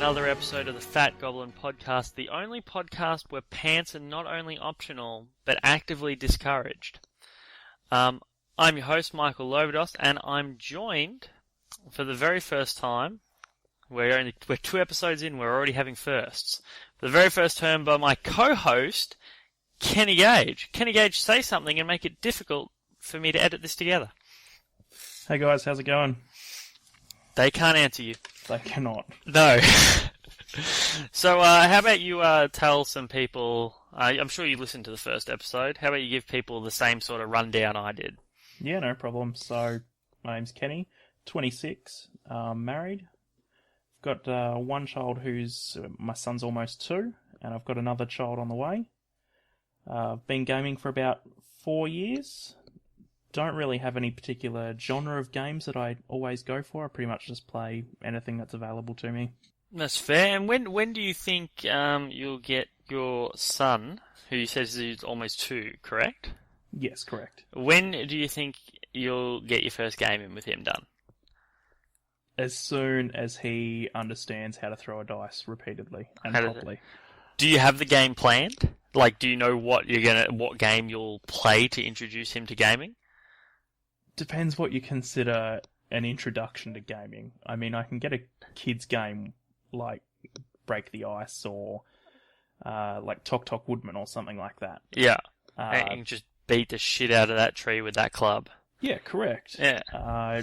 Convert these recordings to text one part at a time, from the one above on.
another episode of the Fat Goblin Podcast, the only podcast where pants are not only optional, but actively discouraged. I'm your host, Michael Lovados, and I'm joined, for the very first time, we're 2 episodes in, we're already having firsts, for the very first time by my co-host, Kenny Gage. Kenny Gage, say something and make it difficult for me to edit this together. Hey guys, how's it going? They can't answer you. They cannot. No. So, how about you tell some people, I'm sure you listened to the first episode, how about you give people the same sort of rundown I did? Yeah, no problem. So, my name's Kenny, 26, married. I've got one child my son's almost 2, and I've got another child on the way. I've been gaming for about 4 years. Don't really have any particular genre of games that I always go for. I pretty much just play anything that's available to me. That's fair. And when do you think you'll get your son, who you said is almost 2, correct? Yes, correct. When do you think you'll get your first game in with him done? As soon as he understands how to throw a dice repeatedly and properly. Do you have the game planned? Like, do you know what game you'll play to introduce him to gaming? Depends what you consider an introduction to gaming. I mean, I can get a kid's game like Break the Ice or like Tok Tok Woodman or something like that. Yeah. And you can just beat the shit out of that tree with that club. Yeah, correct. Yeah.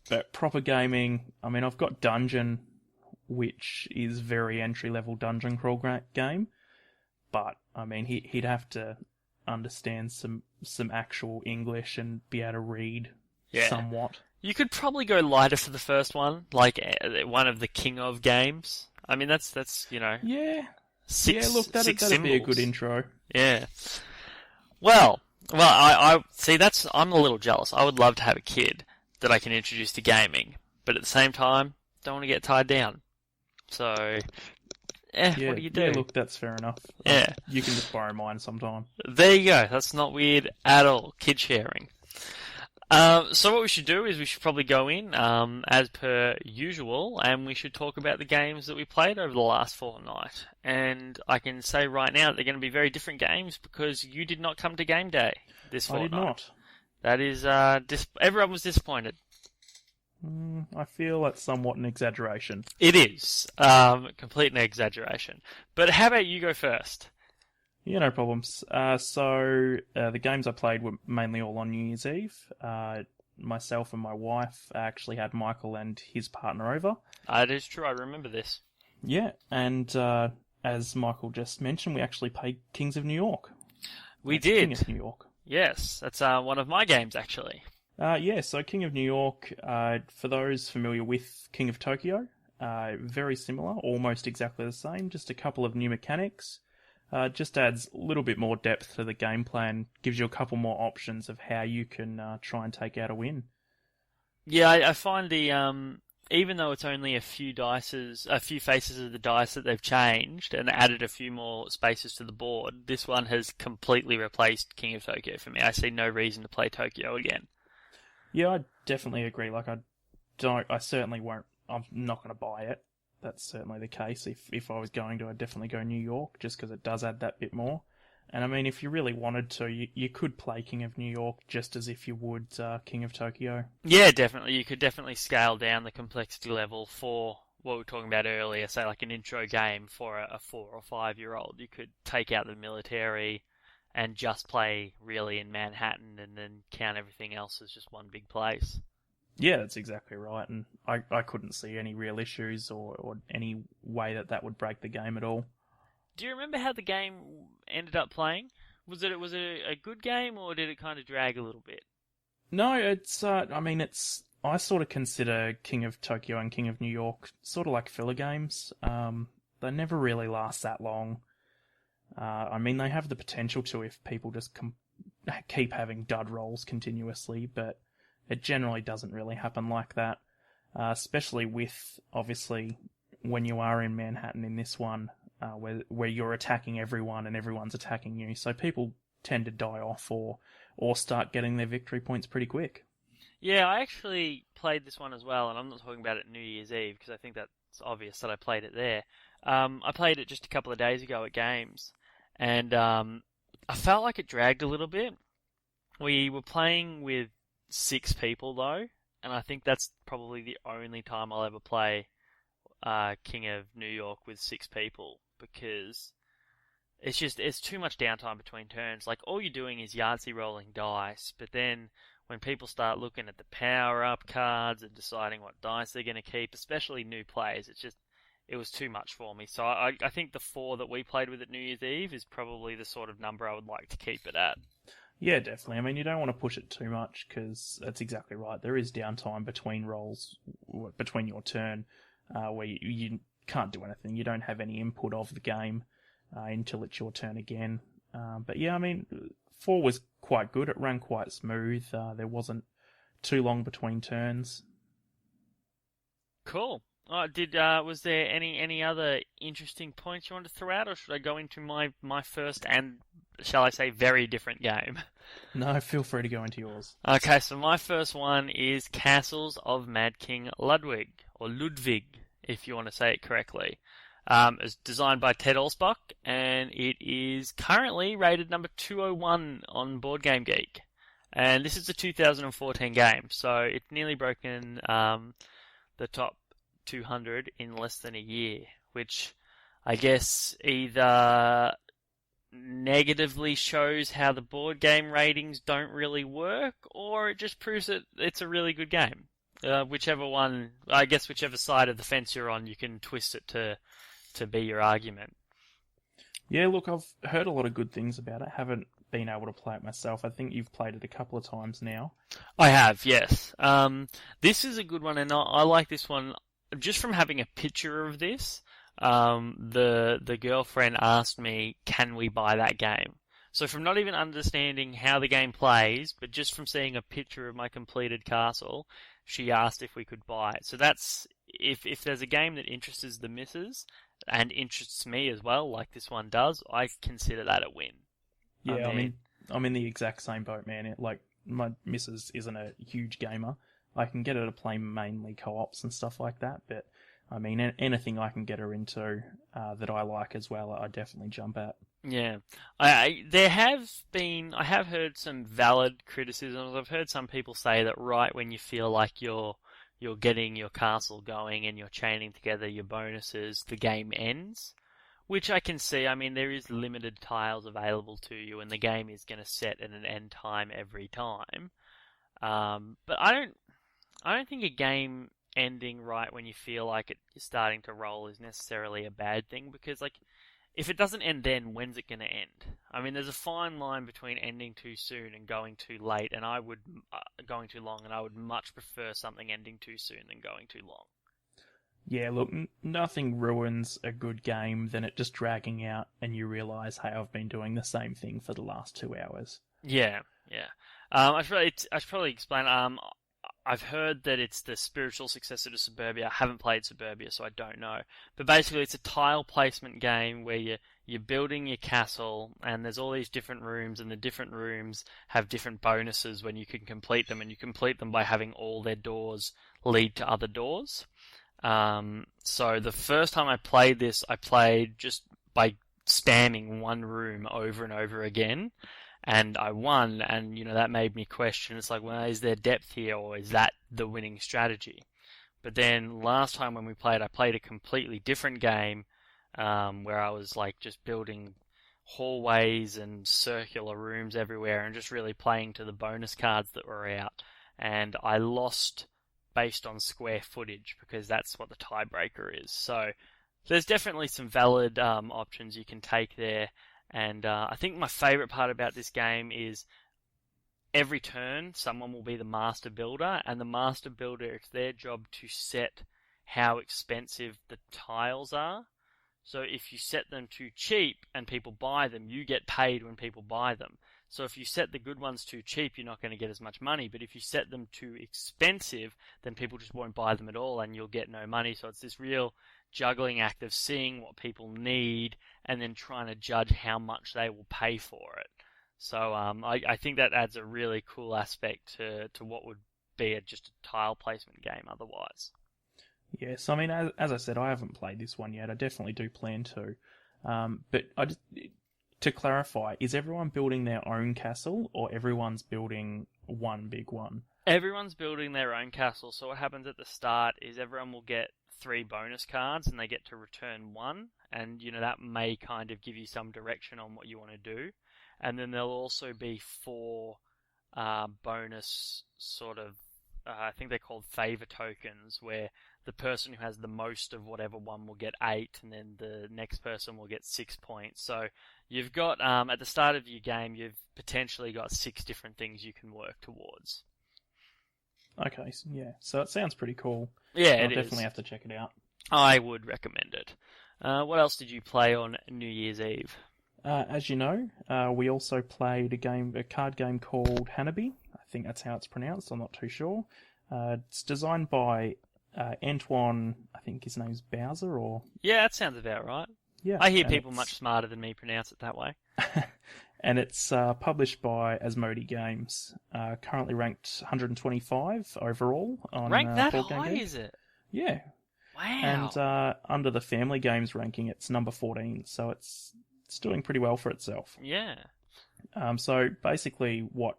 But proper gaming, I mean, I've got Dungeon, which is very entry-level dungeon crawl game. But, I mean, he'd have to understand some actual English and be able to read somewhat. You could probably go lighter for the first one, like one of the King of games. I mean, that's you know... Yeah. Six That'd be a good intro. Yeah. Well, I see, I'm a little jealous. I would love to have a kid that I can introduce to gaming, but at the same time, don't want to get tied down. So... what do you do? Yeah, look, that's fair enough. Yeah. You can just borrow mine sometime. There you go. That's not weird at all. Kid sharing. So what we should do is we should probably go in, as per usual, and we should talk about the games that we played over the last fortnight. And I can say right now that they're going to be very different games because you did not come to game day this fortnight. I did not. That is, everyone was disappointed. I feel that's somewhat an exaggeration. It is. Complete an exaggeration. But how about you go first? Yeah, no problems. So the games I played were mainly all on New Year's Eve. Myself and my wife actually had Michael and his partner over. It is true, I remember this. Yeah, and as Michael just mentioned, we actually played Kings of New York. We did. King of New York. Yes, that's one of my games, actually. So King of New York, for those familiar with King of Tokyo, very similar, almost exactly the same, just a couple of new mechanics. Just adds a little bit more depth to the game plan, gives you a couple more options of how you can try and take out a win. Yeah, I find even though it's only a few faces of the dice that they've changed and added a few more spaces to the board, this one has completely replaced King of Tokyo for me. I see no reason to play Tokyo again. Yeah, I definitely agree. Like, I certainly won't, I'm not going to buy it. That's certainly the case. If I was going to, I'd definitely go New York, just because it does add that bit more. And I mean, if you really wanted to, you could play King of New York just as if you would King of Tokyo. Yeah, definitely. You could definitely scale down the complexity level for what we were talking about earlier, say like an intro game for a 4 or 5 year old. You could take out the military and just play really in Manhattan and then count everything else as just one big place. Yeah, that's exactly right, and I couldn't see any real issues or any way that would break the game at all. Do you remember how the game ended up playing? Was it a good game, or did it kind of drag a little bit? No, I sort of consider King of Tokyo and King of New York sort of like filler games. They never really last that long. I mean, they have the potential to if people just keep having dud rolls continuously, but it generally doesn't really happen like that, especially with, obviously, when you are in Manhattan in this one, where you're attacking everyone and everyone's attacking you. So people tend to die off or start getting their victory points pretty quick. Yeah, I actually played this one as well, and I'm not talking about it New Year's Eve, because I think that it's obvious that I played it there. I played it just a couple of days ago at games, and I felt like it dragged a little bit. We were playing with 6 people though, and I think that's probably the only time I'll ever play King of New York with 6 people, because it's too much downtime between turns. Like, all you're doing is Yahtzee rolling dice, but then when people start looking at the power-up cards and deciding what dice they're going to keep, especially new players, it was too much for me. So I think the 4 that we played with at New Year's Eve is probably the sort of number I would like to keep it at. Yeah, definitely. I mean, you don't want to push it too much, because that's exactly right. There is downtime between rolls, between your turn, where you can't do anything. You don't have any input of the game until it's your turn again. But yeah, I mean, 4 was quite good. It ran quite smooth. There wasn't too long between turns. Cool. Was there any other interesting points you want to throw out, or should I go into my first and, shall I say, very different game? No, feel free to go into yours. Okay, so my first one is Castles of Mad King Ludwig, or Ludwig, if you want to say it correctly. It's designed by Ted Alspach, and it is currently rated number 201 on Board Game Geek. And this is a 2014 game, so it's nearly broken the top 200 in less than a year, which I guess either negatively shows how the board game ratings don't really work, or it just proves that it's a really good game. Whichever one, I guess whichever side of the fence you're on, you can twist it to be your argument. Yeah, look, I've heard a lot of good things about it. Haven't been able to play it myself. I think you've played it a couple of times now. I have, yes. This is a good one, and I like this one just from having a picture of this. The girlfriend asked me, can we buy that game? So from not even understanding how the game plays, but just from seeing a picture of my completed castle, she asked if we could buy it. So that's, if there's a game that interests the missus, and interests me as well, like this one does, I consider that a win. Yeah, I mean, I'm in the exact same boat, man. My missus isn't a huge gamer. I can get her to play mainly co-ops and stuff like that, but I mean, anything I can get her into that I like as well, I definitely jump at. Yeah, I have heard some valid criticisms. I've heard some people say that right when you feel like you're getting your castle going and you're chaining together your bonuses, the game ends, which I can see. I mean, there is limited tiles available to you, and the game is going to set at an end time every time. But I don't think a game ending right when you feel like it's starting to roll is necessarily a bad thing, because like, if it doesn't end then, when's it going to end? I mean, there's a fine line between ending too soon and going too late, and going too long, and I would much prefer something ending too soon than going too long. Yeah, look, nothing ruins a good game than it just dragging out and you realise, hey, I've been doing the same thing for the last 2 hours. Yeah. I should probably explain. I've heard that it's the spiritual successor to Suburbia. I haven't played Suburbia, so I don't know. But basically, it's a tile placement game where you're building your castle, and there's all these different rooms, and the different rooms have different bonuses when you can complete them, and you complete them by having all their doors lead to other doors. So the first time I played this, I played just by spamming one room over and over again. And I won, and that made me question. It's like, well, is there depth here, or is that the winning strategy? But then last time when we played, I played a completely different game, where I was like just building hallways and circular rooms everywhere, and just really playing to the bonus cards that were out. And I lost based on square footage, because that's what the tiebreaker is. So there's definitely some valid options you can take there. And I think my favourite part about this game is every turn someone will be the master builder, and the master builder, it's their job to set how expensive the tiles are. So if you set them too cheap and people buy them, you get paid when people buy them. So if you set the good ones too cheap, you're not going to get as much money. But if you set them too expensive, then people just won't buy them at all, and you'll get no money. So it's this real juggling act of seeing what people need and then trying to judge how much they will pay for it. So I think that adds a really cool aspect to what would be just a tile placement game otherwise. Yes, I mean, as I said, I haven't played this one yet. I definitely do plan to. But to clarify, is everyone building their own castle, or everyone's building one big one? Everyone's building their own castle, so what happens at the start is everyone will get 3 bonus cards and they get to return 1, and that may kind of give you some direction on what you want to do. And then there'll also be 4 bonus sort of, I think they're called favor tokens, where the person who has the most of whatever one will get 8, and then the next person will get 6 points. So you've got, at the start of your game, you've potentially got 6 different things you can work towards. Okay, yeah. So it sounds pretty cool. Yeah, I'll definitely have to check it out. I would recommend it. What else did you play on New Year's Eve? As you know, we also played a card game called Hanabi. I think that's how it's pronounced. I'm not too sure. It's designed by Antoine. I think his name's Bowser, or yeah, that sounds about right. Yeah, I hear people much smarter than me pronounce it that way. And it's published by Asmodee Games. Currently ranked 125 overall on ranked that Board Game high, Geek. is it? Yeah. Wow. And under the Family Games ranking, it's number 14, so it's doing pretty well for itself. Yeah. So basically, what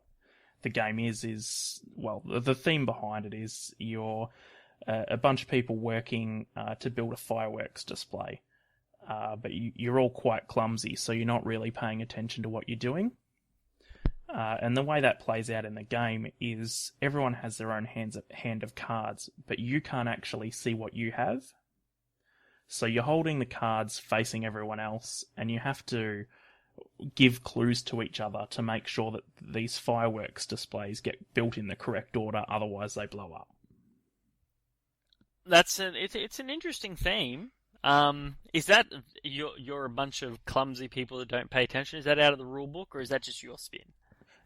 the game is well, the theme behind it is you're a bunch of people working to build a fireworks display. But you're all quite clumsy, so you're not really paying attention to what you're doing. And the way that plays out in the game is everyone has their own hand of cards, but you can't actually see what you have. So you're holding the cards facing everyone else, and you have to give clues to each other to make sure that these fireworks displays get built in the correct order, otherwise they blow up. It's an interesting theme. Is that you're a bunch of clumsy people that don't pay attention? Is that out of the rule book, or is that just your spin?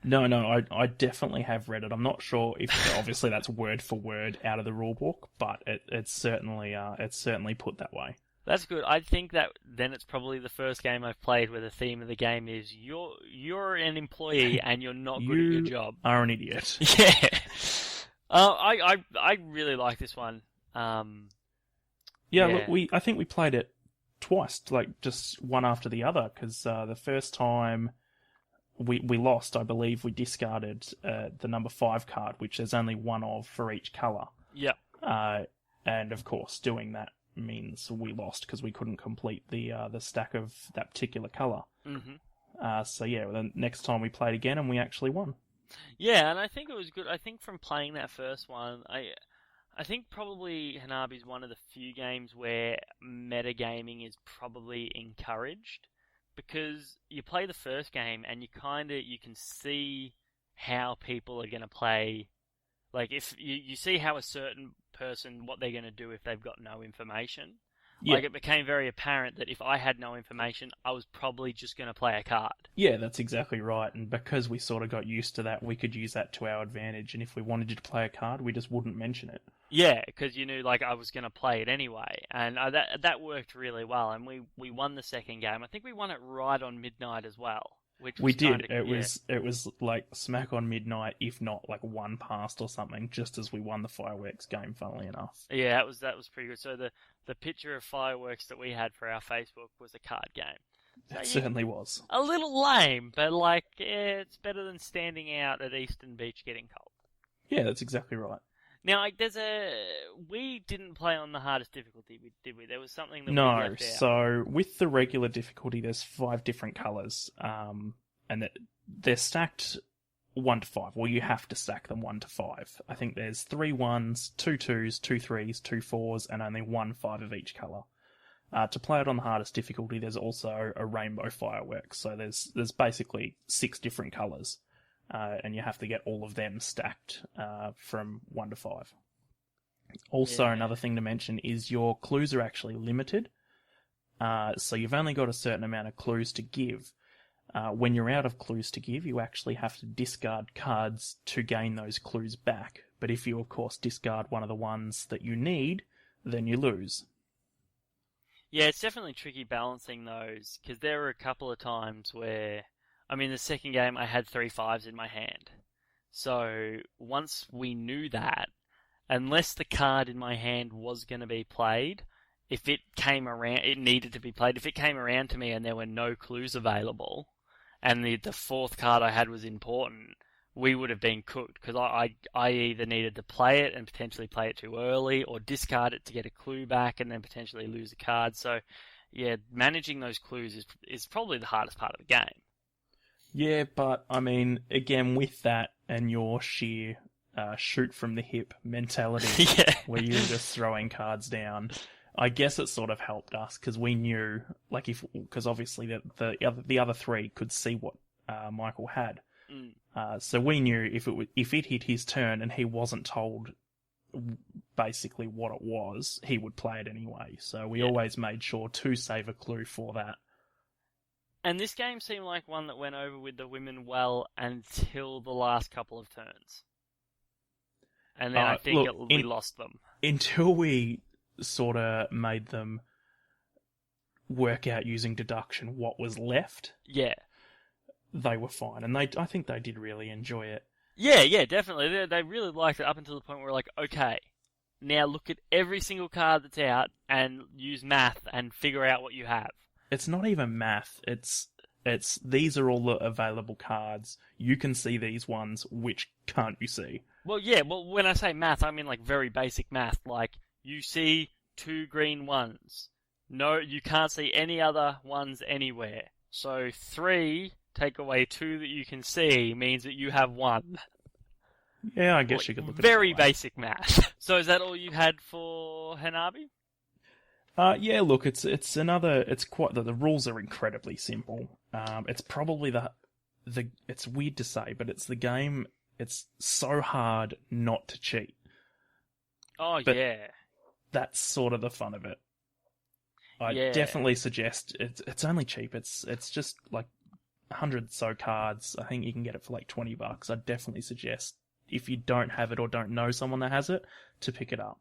No, I definitely have read it. I'm not sure if obviously that's word for word out of the rule book, but it's certainly put that way. That's good. I think that then it's probably the first game I've played where the theme of the game is you're an employee and you're not good at your job. You are an idiot. Yeah. I really like this one. Yeah, look, I think we played it twice, like just one after the other, because the first time we lost, I believe we discarded the number 5 card, which there's only one of for each colour. Yeah. And of course, doing that means we lost because we couldn't complete the stack of that particular colour. Mm-hmm. So yeah, the next time we played again and we actually won. Yeah, and I think it was good. I think from playing that first one, I think probably Hanabi is one of the few games where metagaming is probably encouraged, because you play the first game and you can see how people are going to play. Like, if you see how a certain person, what they're going to do if they've got no information. Yeah. Like, it became very apparent that if I had no information, I was probably just going to play a card. Yeah, that's exactly right. And because we sort of got used to that, we could use that to our advantage. And if we wanted you to play a card, we just wouldn't mention it. Yeah, because you knew, like, I was going to play it anyway. And that worked really well. And we won the second game. I think we won it right on midnight as well. We did. It was like smack on midnight, if not like one past or something, just as we won the fireworks game, funnily enough. Yeah, that was pretty good. So the picture of fireworks that we had for our Facebook was a card game. So it certainly was. A little lame, but like, yeah, it's better than standing out at Eastern Beach getting cold. Yeah, that's exactly right. Now, like, we didn't play on the hardest difficulty, did we? There was something that we left out. So with the regular difficulty, there's 5 different colours, and they're stacked 1 to 5. Well, you have to stack them 1 to 5. I think there's 3 1s, 2 2s, 2 3s, 2 4s, and only 1 5 of each colour. To play it on the hardest difficulty, there's also a rainbow fireworks. So there's basically 6 different colours. And you have to get all of them stacked from 1 to 5. Also, another thing to mention is your clues are actually limited. So you've only got a certain amount of clues to give. When you're out of clues to give, you actually have to discard cards to gain those clues back. But if you, of course, discard one of the ones that you need, then you lose. Yeah, it's definitely tricky balancing those, because there were a couple of times where... I mean, the second game, I had 3 5s in my hand. So once we knew that, unless the card in my hand was going to be played, if it came around, it needed to be played. If it came around to me and there were no clues available, and the fourth card I had was important, we would have been cooked, because I either needed to play it and potentially play it too early, or discard it to get a clue back and then potentially lose a card. So, yeah, managing those clues is probably the hardest part of the game. Yeah, but, I mean, again, with that and your sheer shoot from the hip mentality, Yeah. where you're just throwing cards down, I guess it sort of helped us, because we knew, like, because obviously the other three could see what Michael had. So we knew if it hit his turn and he wasn't told basically what it was, he would play it anyway. So we always made sure to save a clue for that. And this game seemed like one that went over with the women well until the last couple of turns. And then I think we lost them. Until we sort of made them work out using deduction what was left. Yeah. They were fine, and I think they did really enjoy it. Yeah, definitely. They really liked it up until the point where we're like, okay, now look at every single card that's out and use math and figure out what you have. It's not even math. It's these are all the available cards. You can see these ones. Which can't you see? Well, yeah. Well, when I say math, I mean like very basic math. Like you see 2 green ones. No, you can't see any other ones anywhere. So 3 take away 2 that you can see means that you have 1. Yeah, I guess you could look at it. Very basic math. So is that all you had for Hanabi? Yeah, look, it's quite, the rules are incredibly simple. It's probably it's weird to say, but it's the game, it's so hard not to cheat. Oh, but yeah. That's sort of the fun of it. I definitely suggest, it's only cheap, it's just like 100 so cards. I think you can get it for like $20. I'd definitely suggest, if you don't have it or don't know someone that has it, to pick it up.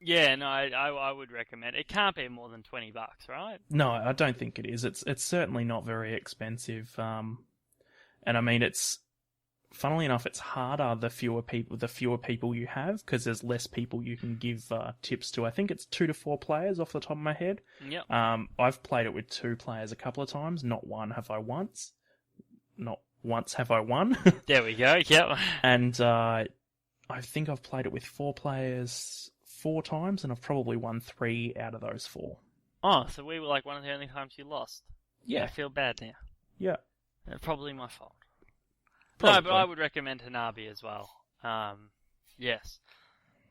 Yeah, no, I would recommend. It can't be more than $20, right? No, I don't think it is. It's certainly not very expensive. And I mean, funnily enough, it's harder the fewer people you have, because there's less people you can give tips to. I think it's 2 to 4 players off the top of my head. Yep. I've played it with 2 players a couple of times. Not once have I won. There we go. Yep. And I think I've played it with 4 players 4 times, and I've probably won 3 out of those 4. Oh, so we were like one of the only times you lost. Yeah. I feel bad now. Yeah. Probably my fault. Probably. No, but I would recommend Hanabi as well. Yes.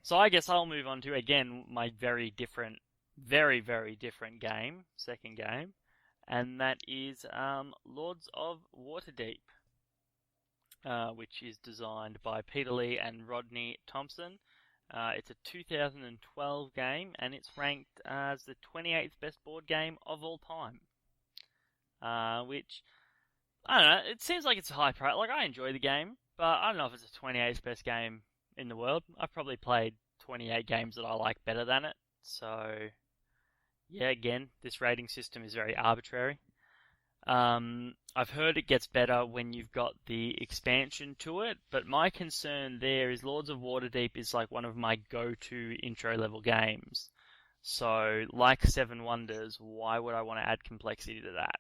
So I guess I'll move on to, again, my very, very different game, second game, and that is Lords of Waterdeep, which is designed by Peter Lee and Rodney Thompson. It's a 2012 game, and it's ranked as the 28th best board game of all time. Which, I don't know, it seems like it's a high price. Like, I enjoy the game, but I don't know if it's the 28th best game in the world. I've probably played 28 games that I like better than it. So, yeah, again, this rating system is very arbitrary. I've heard it gets better when you've got the expansion to it, but my concern there is Lords of Waterdeep is like one of my go-to intro-level games. So, like Seven Wonders, why would I want to add complexity to that?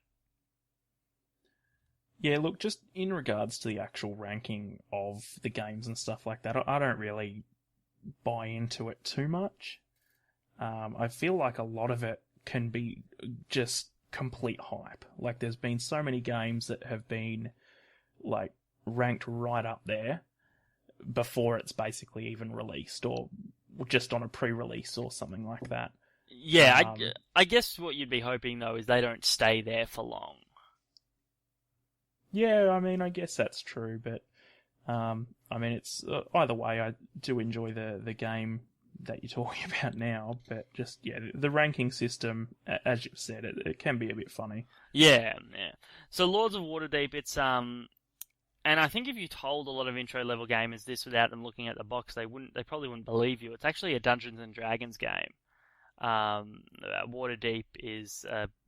Yeah, look, just in regards to the actual ranking of the games and stuff like that, I don't really buy into it too much. I feel like a lot of it can be just complete hype. Like, there's been so many games that have been like ranked right up there before it's basically even released, or just on a pre-release or something like that. Yeah, I guess what you'd be hoping though is they don't stay there for long. Yeah, I mean, I guess that's true, but I mean, it's either way, I do enjoy the game that you're talking about now, but just, yeah, the ranking system, as you've said, it can be a bit funny. Yeah. So Lords of Waterdeep, it's, and I think if you told a lot of intro-level gamers this without them looking at the box, they probably wouldn't believe you. It's actually a Dungeons and Dragons game. Waterdeep is,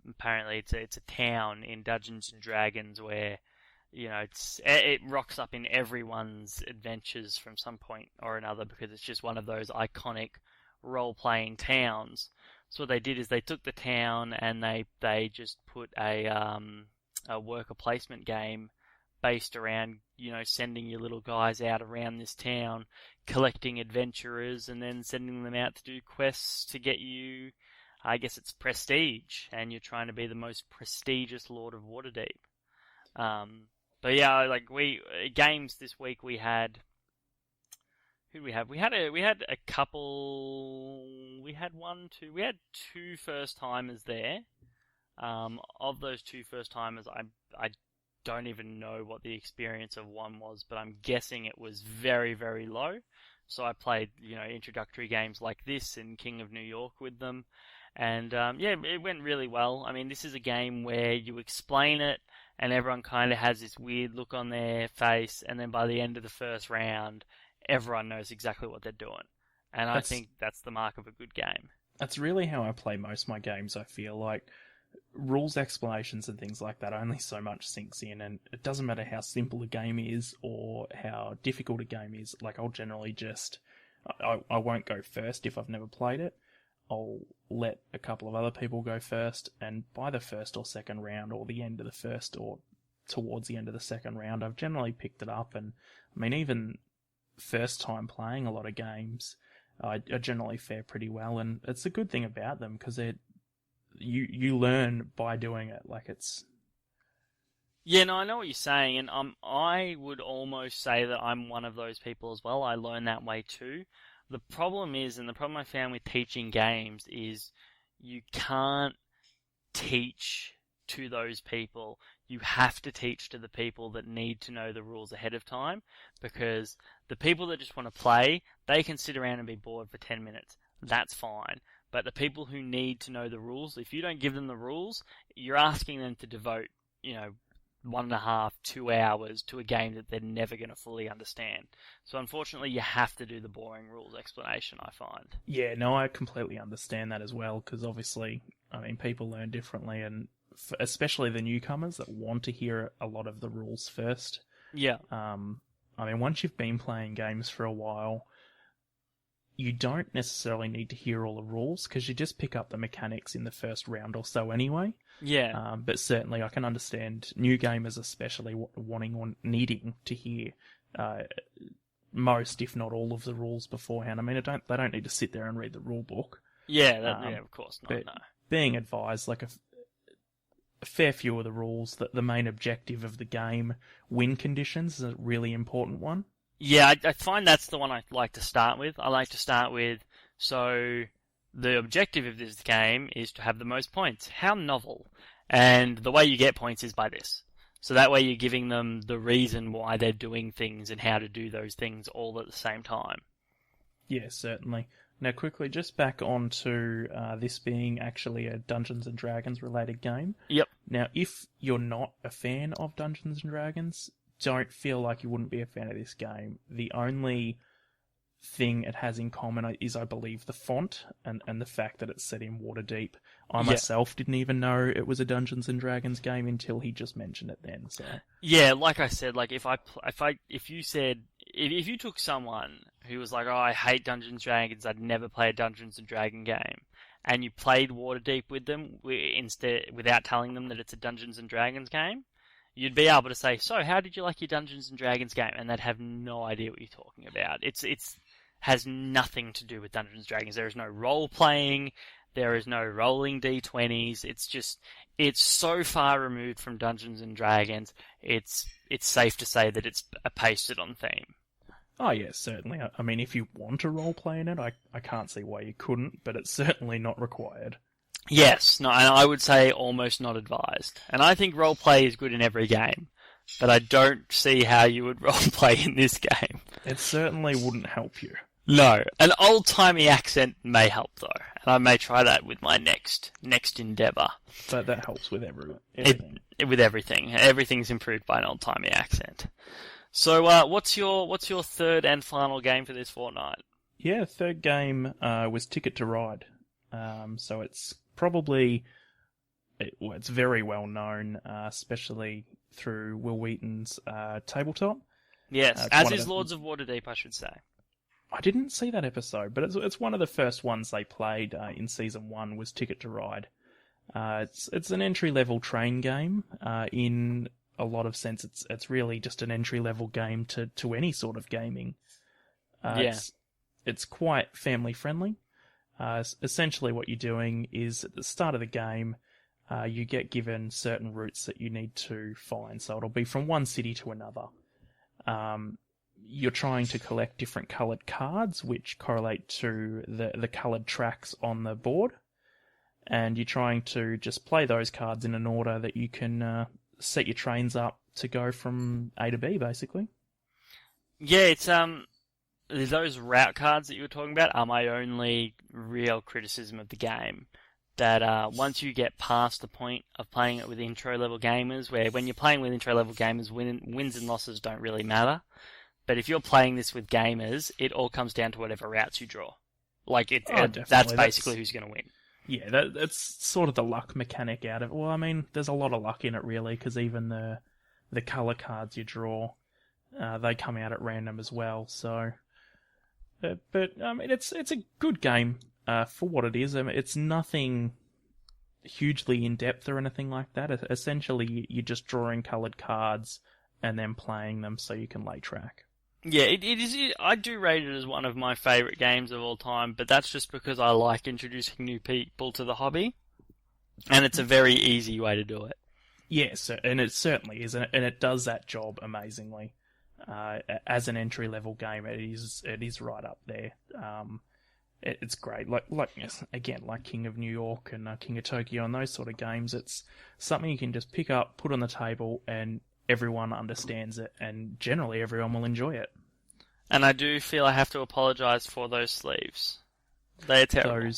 apparently it's a town in Dungeons and Dragons where it rocks up in everyone's adventures from some point or another because it's just one of those iconic role-playing towns. So what they did is they took the town and they just put a worker placement game based around, sending your little guys out around this town, collecting adventurers, and then sending them out to do quests to get you, I guess it's prestige, and you're trying to be the most prestigious Lord of Waterdeep. But yeah, games this week we had. Who did we have? We had a couple. We had two first timers there. Of those two first timers, I don't even know what the experience of one was, but I'm guessing it was very, very low. So I played, introductory games like this and King of New York with them. And, it went really well. I mean, this is a game where you explain it and everyone kind of has this weird look on their face. And then by the end of the first round, everyone knows exactly what they're doing. And I think that's the mark of a good game. That's really how I play most of my games, I feel like. Rules explanations and things like that, only so much sinks in, and it doesn't matter how simple a game is or how difficult a game is. Like, I'll generally I won't go first if I've never played it. I'll let a couple of other people go first, and by the first or second round, or the end of the first or towards the end of the second round, I've generally picked it up. And I mean, even first time playing a lot of games, I generally fare pretty well, and it's a good thing about them because you learn by doing it. Like, it's... Yeah, no, I know what you're saying, and I would almost say that I'm one of those people as well. I learn that way too. The problem is, and the problem I found with teaching games is you can't teach to those people. You have to teach to the people that need to know the rules ahead of time, because the people that just want to play, they can sit around and be bored for 10 minutes. That's fine. But the people who need to know the rules, if you don't give them the rules, you're asking them to devote, 1.5, 2 hours to a game that they're never going to fully understand. So unfortunately, you have to do the boring rules explanation, I find. Yeah, no, I completely understand that as well, because obviously, I mean, people learn differently, and especially the newcomers that want to hear a lot of the rules first. Yeah. I mean, once you've been playing games for a while, you don't necessarily need to hear all the rules, because you just pick up the mechanics in the first round or so anyway. Yeah. But certainly I can understand new gamers especially wanting or needing to hear most, if not all, of the rules beforehand. I mean, they don't need to sit there and read the rule book. Yeah, of course not. But no. Being advised, like a fair few of the rules, that the main objective of the game, win conditions, is a really important one. Yeah, I find that's the one I like to start with. I like to start with, so the objective of this game is to have the most points. How novel. And the way you get points is by this. So that way you're giving them the reason why they're doing things and how to do those things all at the same time. Yeah, certainly. Now quickly, just back onto this being actually a Dungeons & Dragons related game. Yep. Now, if you're not a fan of Dungeons & Dragons, don't feel like you wouldn't be a fan of this game. The only thing it has in common is, I believe, the font and the fact that it's set in Waterdeep. I myself didn't even know it was a Dungeons and Dragons game until he just mentioned it then. So yeah, like I said, like if you took someone who was like, oh, I hate Dungeons and Dragons, I'd never play a Dungeons and Dragon game, and you played Waterdeep with them without telling them that it's a Dungeons and Dragons game, you'd be able to say, so how did you like your Dungeons and Dragons game? And they'd have no idea what you're talking about. It's has nothing to do with Dungeons and Dragons. There is no role playing. There is no rolling d20s. It's so far removed from Dungeons and Dragons. It's safe to say that it's a pasted on theme. Oh yeah, certainly. I mean, if you want to role play in it, I can't see why you couldn't, but it's certainly not required. Yes, no, and I would say almost not advised. And I think roleplay is good in every game, but I don't see how you would roleplay in this game. It certainly wouldn't help you. No, an old-timey accent may help though, and I may try that with my next endeavour. But that helps with everything. With everything. Everything's improved by an old-timey accent. So, what's your third and final game for this fortnight? Yeah, third game was Ticket to Ride. So it's probably, it's very well known, especially through Will Wheaton's tabletop. Yes, It's as one of is the- Lords of Waterdeep, I should say. I didn't see that episode, but it's one of the first ones they played in season 1 was Ticket to Ride. It's an entry level train game. In a lot of sense, it's really just an entry level game to any sort of gaming. Yeah. It's quite family friendly. Essentially, what you're doing is at the start of the game, you get given certain routes that you need to find. So it'll be from one city to another. You're trying to collect different coloured cards which correlate to the coloured tracks on the board. And you're trying to just play those cards in an order that you can set your trains up to go from A to B, basically. Yeah, it's those route cards that you were talking about are my only real criticism of the game. That once you get past the point of playing it with intro level gamers, where when you're playing with intro level gamers, wins and losses don't really matter. But if you're playing this with gamers, it all comes down to whatever routes you draw. That's basically who's going to win. Yeah, that's sort of the luck mechanic out of it. Well, I mean, there's a lot of luck in it, really, because even the colour cards you draw, they come out at random as well. So, but I mean, it's a good game for what it is. I mean, it's nothing hugely in depth or anything like that. Essentially, you're just drawing coloured cards and then playing them so you can lay track. Yeah, it is. I do rate it as one of my favourite games of all time, but that's just because I like introducing new people to the hobby, and it's a very easy way to do it. Yes, and it certainly is, and it does that job amazingly. As an entry level game, it is right up there. It's great. Like again, like King of New York and King of Tokyo and those sort of games. It's something you can just pick up, put on the table, and everyone understands it, and generally everyone will enjoy it. And I do feel I have to apologise for those sleeves. They're terrible.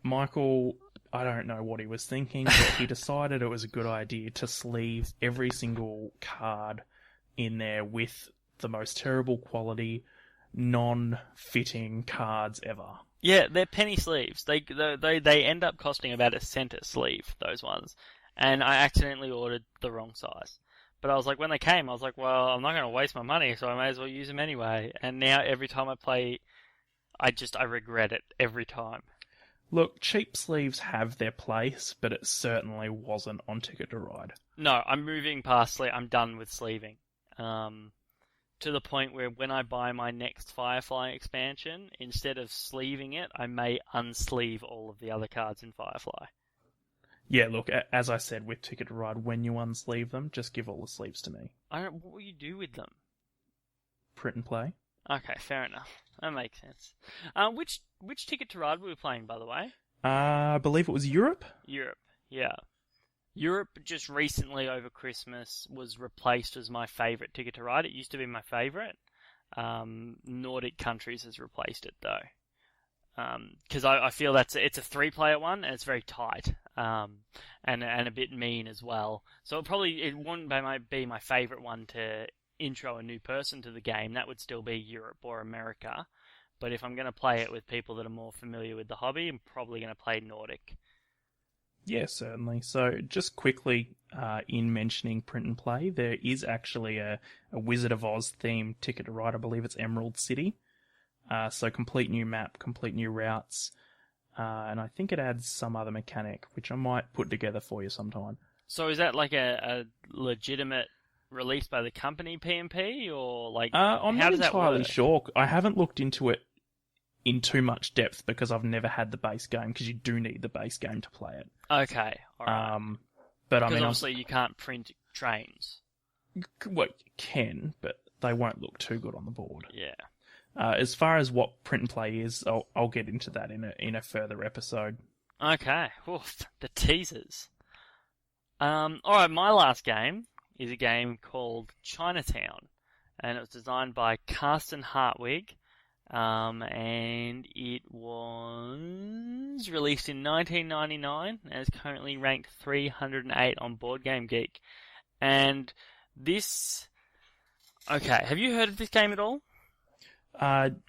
Michael, I don't know what he was thinking, but he decided it was a good idea to sleeve every single card in there with the most terrible quality, non-fitting cards ever. Yeah, they're penny sleeves. They end up costing about $0.01 a sleeve, those ones. And I accidentally ordered the wrong size. But I was like, when they came, I was like, well, I'm not going to waste my money, so I may as well use them anyway. And now every time I play, I regret it every time. Look, cheap sleeves have their place, but it certainly wasn't on Ticket to Ride. No, I'm moving past sleeve. I'm done with sleeving. To the point where when I buy my next Firefly expansion, instead of sleeving it, I may unsleeve all of the other cards in Firefly. Yeah, look, as I said with Ticket to Ride, when you unsleeve them, just give all the sleeves to me. What will you do with them? Print and play. Okay, fair enough. That makes sense. Which Ticket to Ride were we playing, by the way? I believe it was Europe? Europe, yeah. Europe just recently over Christmas was replaced as my favourite Ticket to Ride. It used to be my favourite. Nordic countries has replaced it though. Because I feel it's a 3-player one and it's very tight. And a bit mean as well. So it wouldn't be my favourite one to intro a new person to the game. That would still be Europe or America. But if I'm going to play it with people that are more familiar with the hobby, I'm probably going to play Nordic. Yeah, certainly. So just quickly, in mentioning print and play, there is actually a Wizard of Oz themed Ticket to Ride. I believe it's Emerald City. So complete new map, complete new routes. And I think it adds some other mechanic, which I might put together for you sometime. So is that like a legitimate release by the company PMP, or like I'm how not does that entirely work? sure. I haven't looked into it in too much depth because I've never had the base game, because you do need the base game to play it. Okay, alright. But I because mean, obviously you can't print trains. well, you can, but they won't look too good on the board. Yeah. As far as what print and play is, I'll get into that in a further episode. Okay. Oof, the teasers. Alright, my last game is a game called Chinatown. And it was designed by Carsten Hartwig. And it was released in 1999 and is currently ranked 308 on Board Game Geek. And this... Okay, have you heard of this game at all?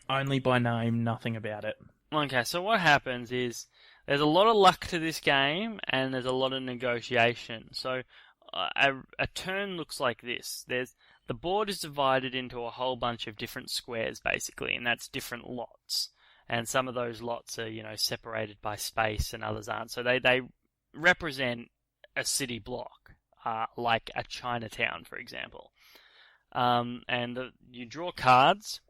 Only by name, nothing about it. Okay, so what happens is there's a lot of luck to this game and there's a lot of negotiation. So a turn looks like this. The board is divided into a whole bunch of different squares, basically, and that's different lots. And some of those lots are, separated by space, and others aren't. So they represent a city block, like a Chinatown, for example. You draw cards,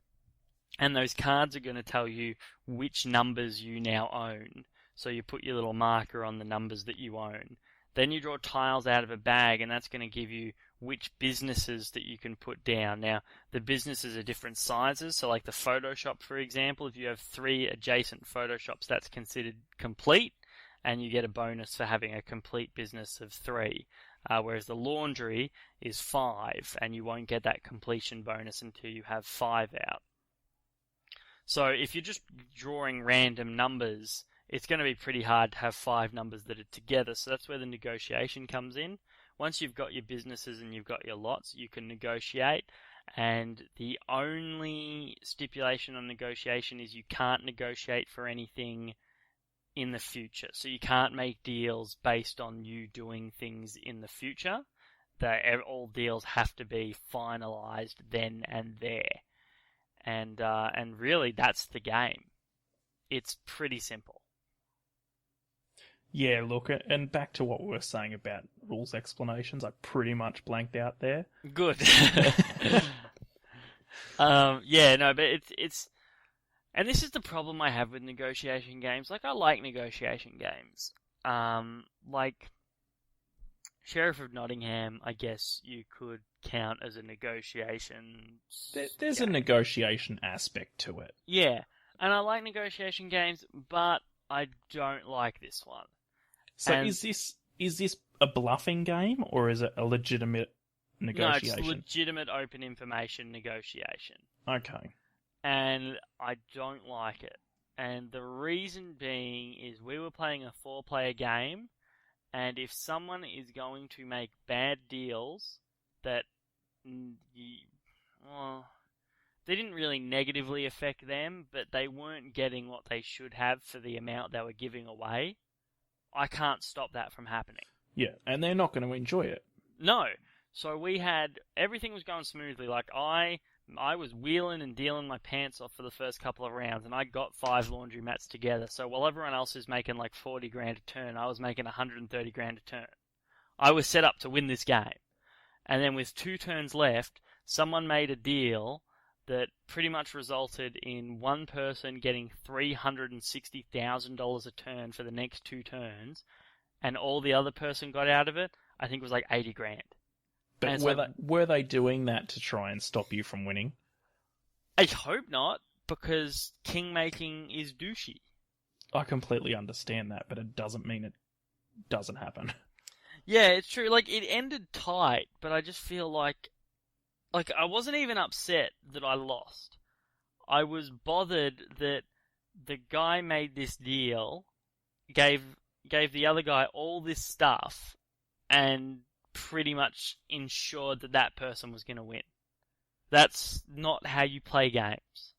and those cards are going to tell you which numbers you now own. So you put your little marker on the numbers that you own. Then you draw tiles out of a bag, and that's going to give you which businesses that you can put down. Now, the businesses are different sizes. So like the photo shop, for example, if you have 3 adjacent photo shops, that's considered complete, and you get a bonus for having a complete business of 3. Whereas the laundry is 5, and you won't get that completion bonus until you have 5 out. So if you're just drawing random numbers, it's going to be pretty hard to have 5 numbers that are together. So that's where the negotiation comes in. Once you've got your businesses and you've got your lots, you can negotiate. And the only stipulation on negotiation is you can't negotiate for anything in the future. So you can't make deals based on you doing things in the future. All deals have to be finalized then and there. And really, that's the game. It's pretty simple. Yeah, look, and back to what we were saying about rules explanations, I pretty much blanked out there. Good. Yeah, no, but it's... And this is the problem I have with negotiation games. Like, I like negotiation games. Like, Sheriff of Nottingham, I guess you could count as a negotiation There's game. a negotiation aspect to it. Yeah, and I like negotiation games, but I don't like this one. So is this a bluffing game, or is it a legitimate negotiation? No, it's legitimate open information negotiation. Okay. And I don't like it. And the reason being is we were playing a 4-player game, and if someone is going to make bad deals that, they didn't really negatively affect them, but they weren't getting what they should have for the amount they were giving away, I can't stop that from happening. Yeah, and they're not going to enjoy it. No. So everything was going smoothly. Like, I was wheeling and dealing my pants off for the first couple of rounds, and I got 5 laundry mats together. So while everyone else is making like 40 grand a turn, I was making 130 grand a turn. I was set up to win this game. And then with 2 turns left, someone made a deal that pretty much resulted in one person getting $360,000 a turn for the next 2 turns, and all the other person got out of it, I think it was like 80 grand. But were they doing that to try and stop you from winning? I hope not, because king making is douchey. I completely understand that, but it doesn't mean it doesn't happen. Yeah, it's true. Like, it ended tight, but I just feel like I wasn't even upset that I lost. I was bothered that the guy made this deal, gave the other guy all this stuff, and pretty much ensured that person was going to win. That's not how you play games.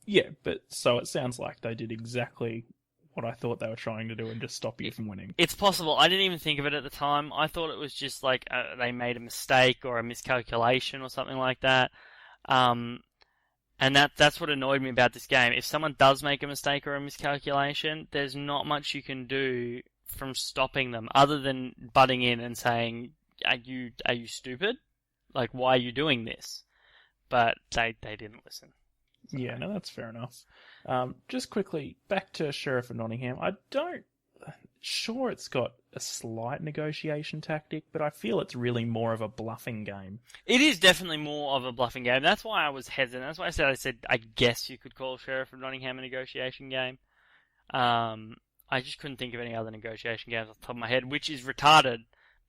Yeah, but so it sounds like they did exactly what I thought they were trying to do and just stop you from winning. It's possible. I didn't even think of it at the time. I thought it was just like they made a mistake or a miscalculation or something like that. And that's what annoyed me about this game. If someone does make a mistake or a miscalculation, there's not much you can do from stopping them other than butting in and saying, are you stupid? Like, why are you doing this? But they didn't listen. So. Yeah, no, that's fair enough. Just quickly, back to Sheriff of Nottingham. Sure, it's got a slight negotiation tactic, but I feel it's really more of a bluffing game. It is definitely more of a bluffing game. That's why I was hesitant. That's why I said I guess you could call Sheriff of Nottingham a negotiation game. I just couldn't think of any other negotiation games off the top of my head, which is retarded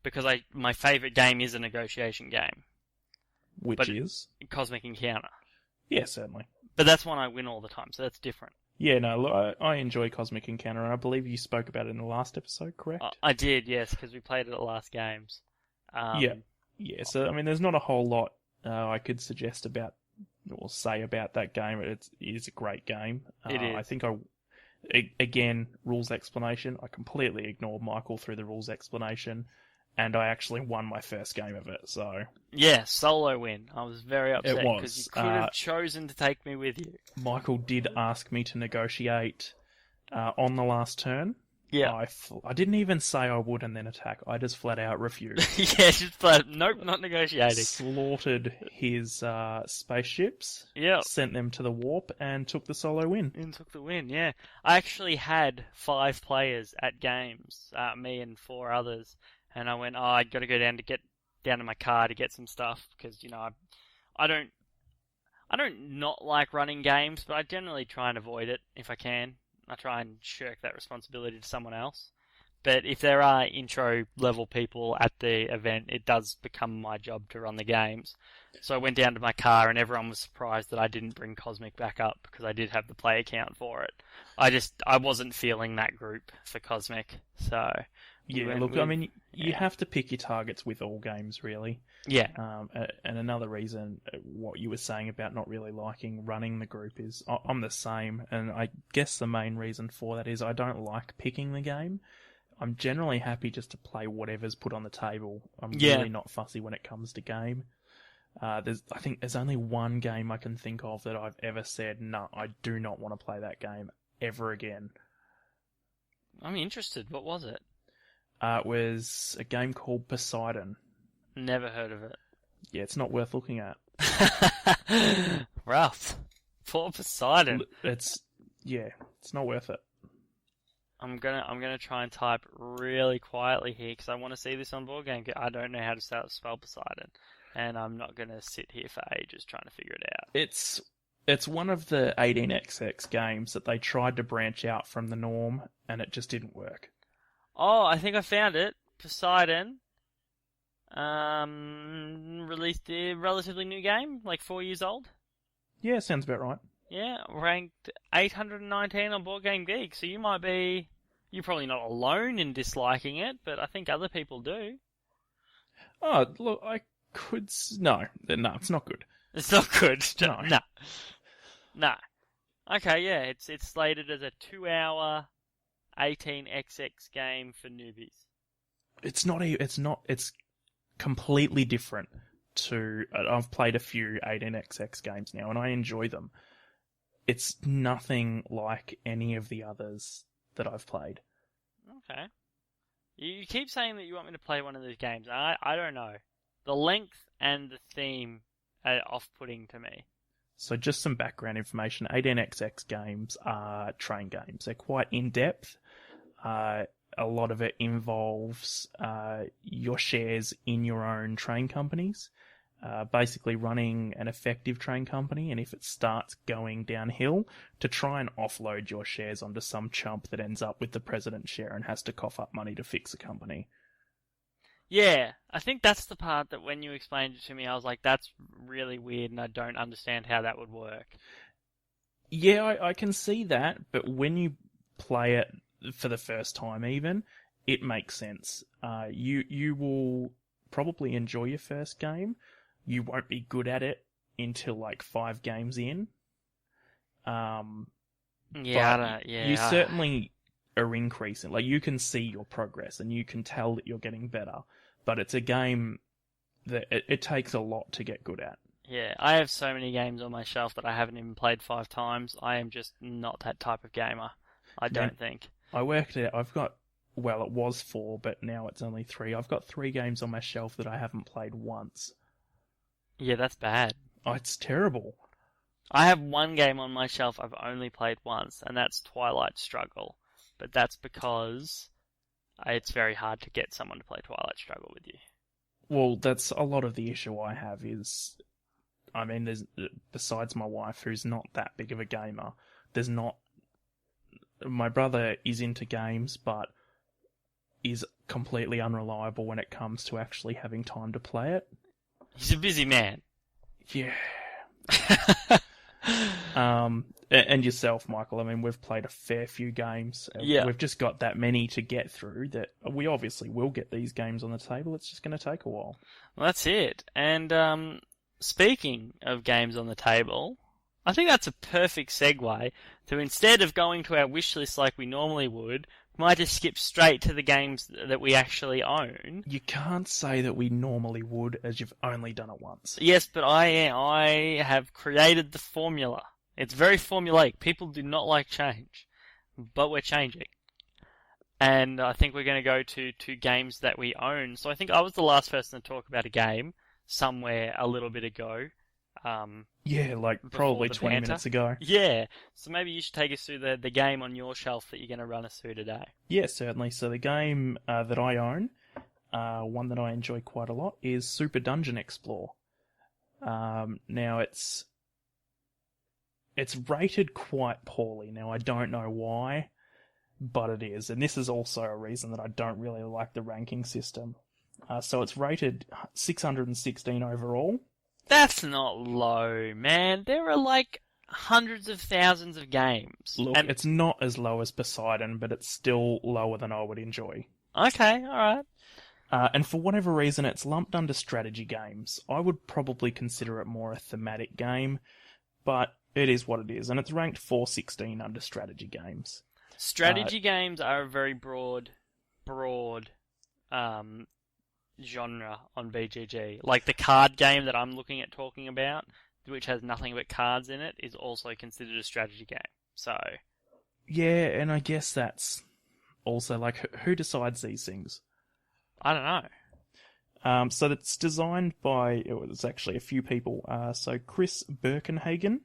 because my favourite game is a negotiation game. Which is? Cosmic Encounter. Yeah, certainly. But that's one I win all the time, so that's different. Yeah, no, I enjoy Cosmic Encounter, and I believe you spoke about it in the last episode, correct? I did, yes, because we played it at last games. Yeah, so, I mean, there's not a whole lot I could suggest about, or say about that game. It is a great game. It is. I think again, rules explanation, I completely ignored Michael through the rules explanation. and I actually won my first game of it, so... Yeah, solo win. I was very upset It was. because you could have chosen to take me with you. Michael did ask me to negotiate on the last turn. Yeah. I didn't even say I would and then attack. I just flat out refused. Yeah, just flat. Nope, not negotiating. Slaughtered his spaceships. Yeah. Sent them to the warp and took the solo win. And took the win, yeah. I actually had 5 players at games, me and 4 others, and I went, I got to go down to my car to get some stuff because I don't not like running games, but I generally try and avoid it if I can. I try and shirk that responsibility to someone else. But if there are intro level people at the event, it does become my job to run the games. So I went down to my car and everyone was surprised that I didn't bring Cosmic back up because I did have the play account for it. I wasn't feeling that group for Cosmic, so... Yeah, look, I mean, you have to pick your targets with all games, really. Yeah. And another reason, what you were saying about not really liking running the group is, I'm the same, and I guess the main reason for that is I don't like picking the game. I'm generally happy just to play whatever's put on the table. I'm really not fussy when it comes to game. I think there's only one game I can think of that I've ever said, no, I do not want to play that game ever again. I'm interested. What was it? It was a game called Poseidon. Never heard of it. Yeah, it's not worth looking at. Rough. Poor Poseidon. It's not worth it. I'm gonna try and type really quietly here because I want to see this on board game. I don't know how to spell Poseidon, and I'm not gonna sit here for ages trying to figure it out. It's one of the 18xx games that they tried to branch out from the norm, and it just didn't work. Oh, I think I found it. Poseidon. Released a relatively new game, like 4 years old. Yeah, sounds about right. Yeah, ranked 819 on Board Game Geek. So you're probably not alone in disliking it, but I think other people do. Oh, look, no, it's not good. It's not good. No. No. Okay, yeah, it's slated as a 2-hour 18xx game for newbies. It's completely different to... I've played a few 18xx games now, and I enjoy them. It's nothing like any of the others that I've played. Okay. You keep saying that you want me to play one of these games. I don't know. The length and the theme are off-putting to me. So just some background information. 18xx games are train games. They're quite in-depth. A lot of it involves your shares in your own train companies, basically running an effective train company, and if it starts going downhill, to try and offload your shares onto some chump that ends up with the president's share and has to cough up money to fix a company. Yeah, I think that's the part that when you explained it to me, I was like, that's really weird and I don't understand how that would work. Yeah, I can see that, but when you play it for the first time even, it makes sense. You will probably enjoy your first game. You won't be good at it until like 5 games in. You certainly are increasing. Like, you can see your progress and you can tell that you're getting better. But it's a game that it takes a lot to get good at. Yeah, I have so many games on my shelf that I haven't even played 5 times. I am just not that type of gamer. I don't think. I worked out, it was 4, but now it's only 3. I've got 3 games on my shelf that I haven't played once. Yeah, that's bad. Oh, it's terrible. I have 1 game on my shelf I've only played once, and that's Twilight Struggle. But that's because it's very hard to get someone to play Twilight Struggle with you. Well, that's a lot of the issue I have is, there's, besides my wife, who's not that big of a gamer, my brother is into games, but is completely unreliable when it comes to actually having time to play it. He's a busy man. Yeah. And yourself, Michael. We've played a fair few games. Yeah. We've just got that many to get through that we obviously will get these games on the table. It's just going to take a while. Well, that's it. And speaking of games on the table, I think that's a perfect segue to, instead of going to our wish list like we normally would, might just skip straight to the games that we actually own. You can't say that we normally would, as you've only done it once. Yes, but I have created the formula. It's very formulaic. People do not like change, but we're changing. And I think we're going to go to games that we own. So I think I was the last person to talk about a game somewhere a little bit ago. Yeah, like probably 20 minutes ago. Yeah, so maybe you should take us through the game on your shelf that you're going to run us through today. Yeah, certainly. So the game that I own, one that I enjoy quite a lot, is Super Dungeon Explore. Now it's rated quite poorly. Now I don't know why, but it is, and this is also a reason that I don't really like the ranking system. So it's rated 616 overall. That's not low, man. There are like hundreds of thousands of games. Look, it's not as low as Poseidon, but it's still lower than I would enjoy. Okay, alright. And for whatever reason, it's lumped under strategy games. I would probably consider it more a thematic game, but it is what it is, and it's ranked 416 under strategy games. Strategy games are a very broad genre on BGG. Like the card game that I'm looking at talking about, which has nothing but cards in it, is also considered a strategy game. So, yeah, and I guess that's also like, who decides these things? I don't know. So it's designed by, it was actually a few people. So Chris Birkenhagen,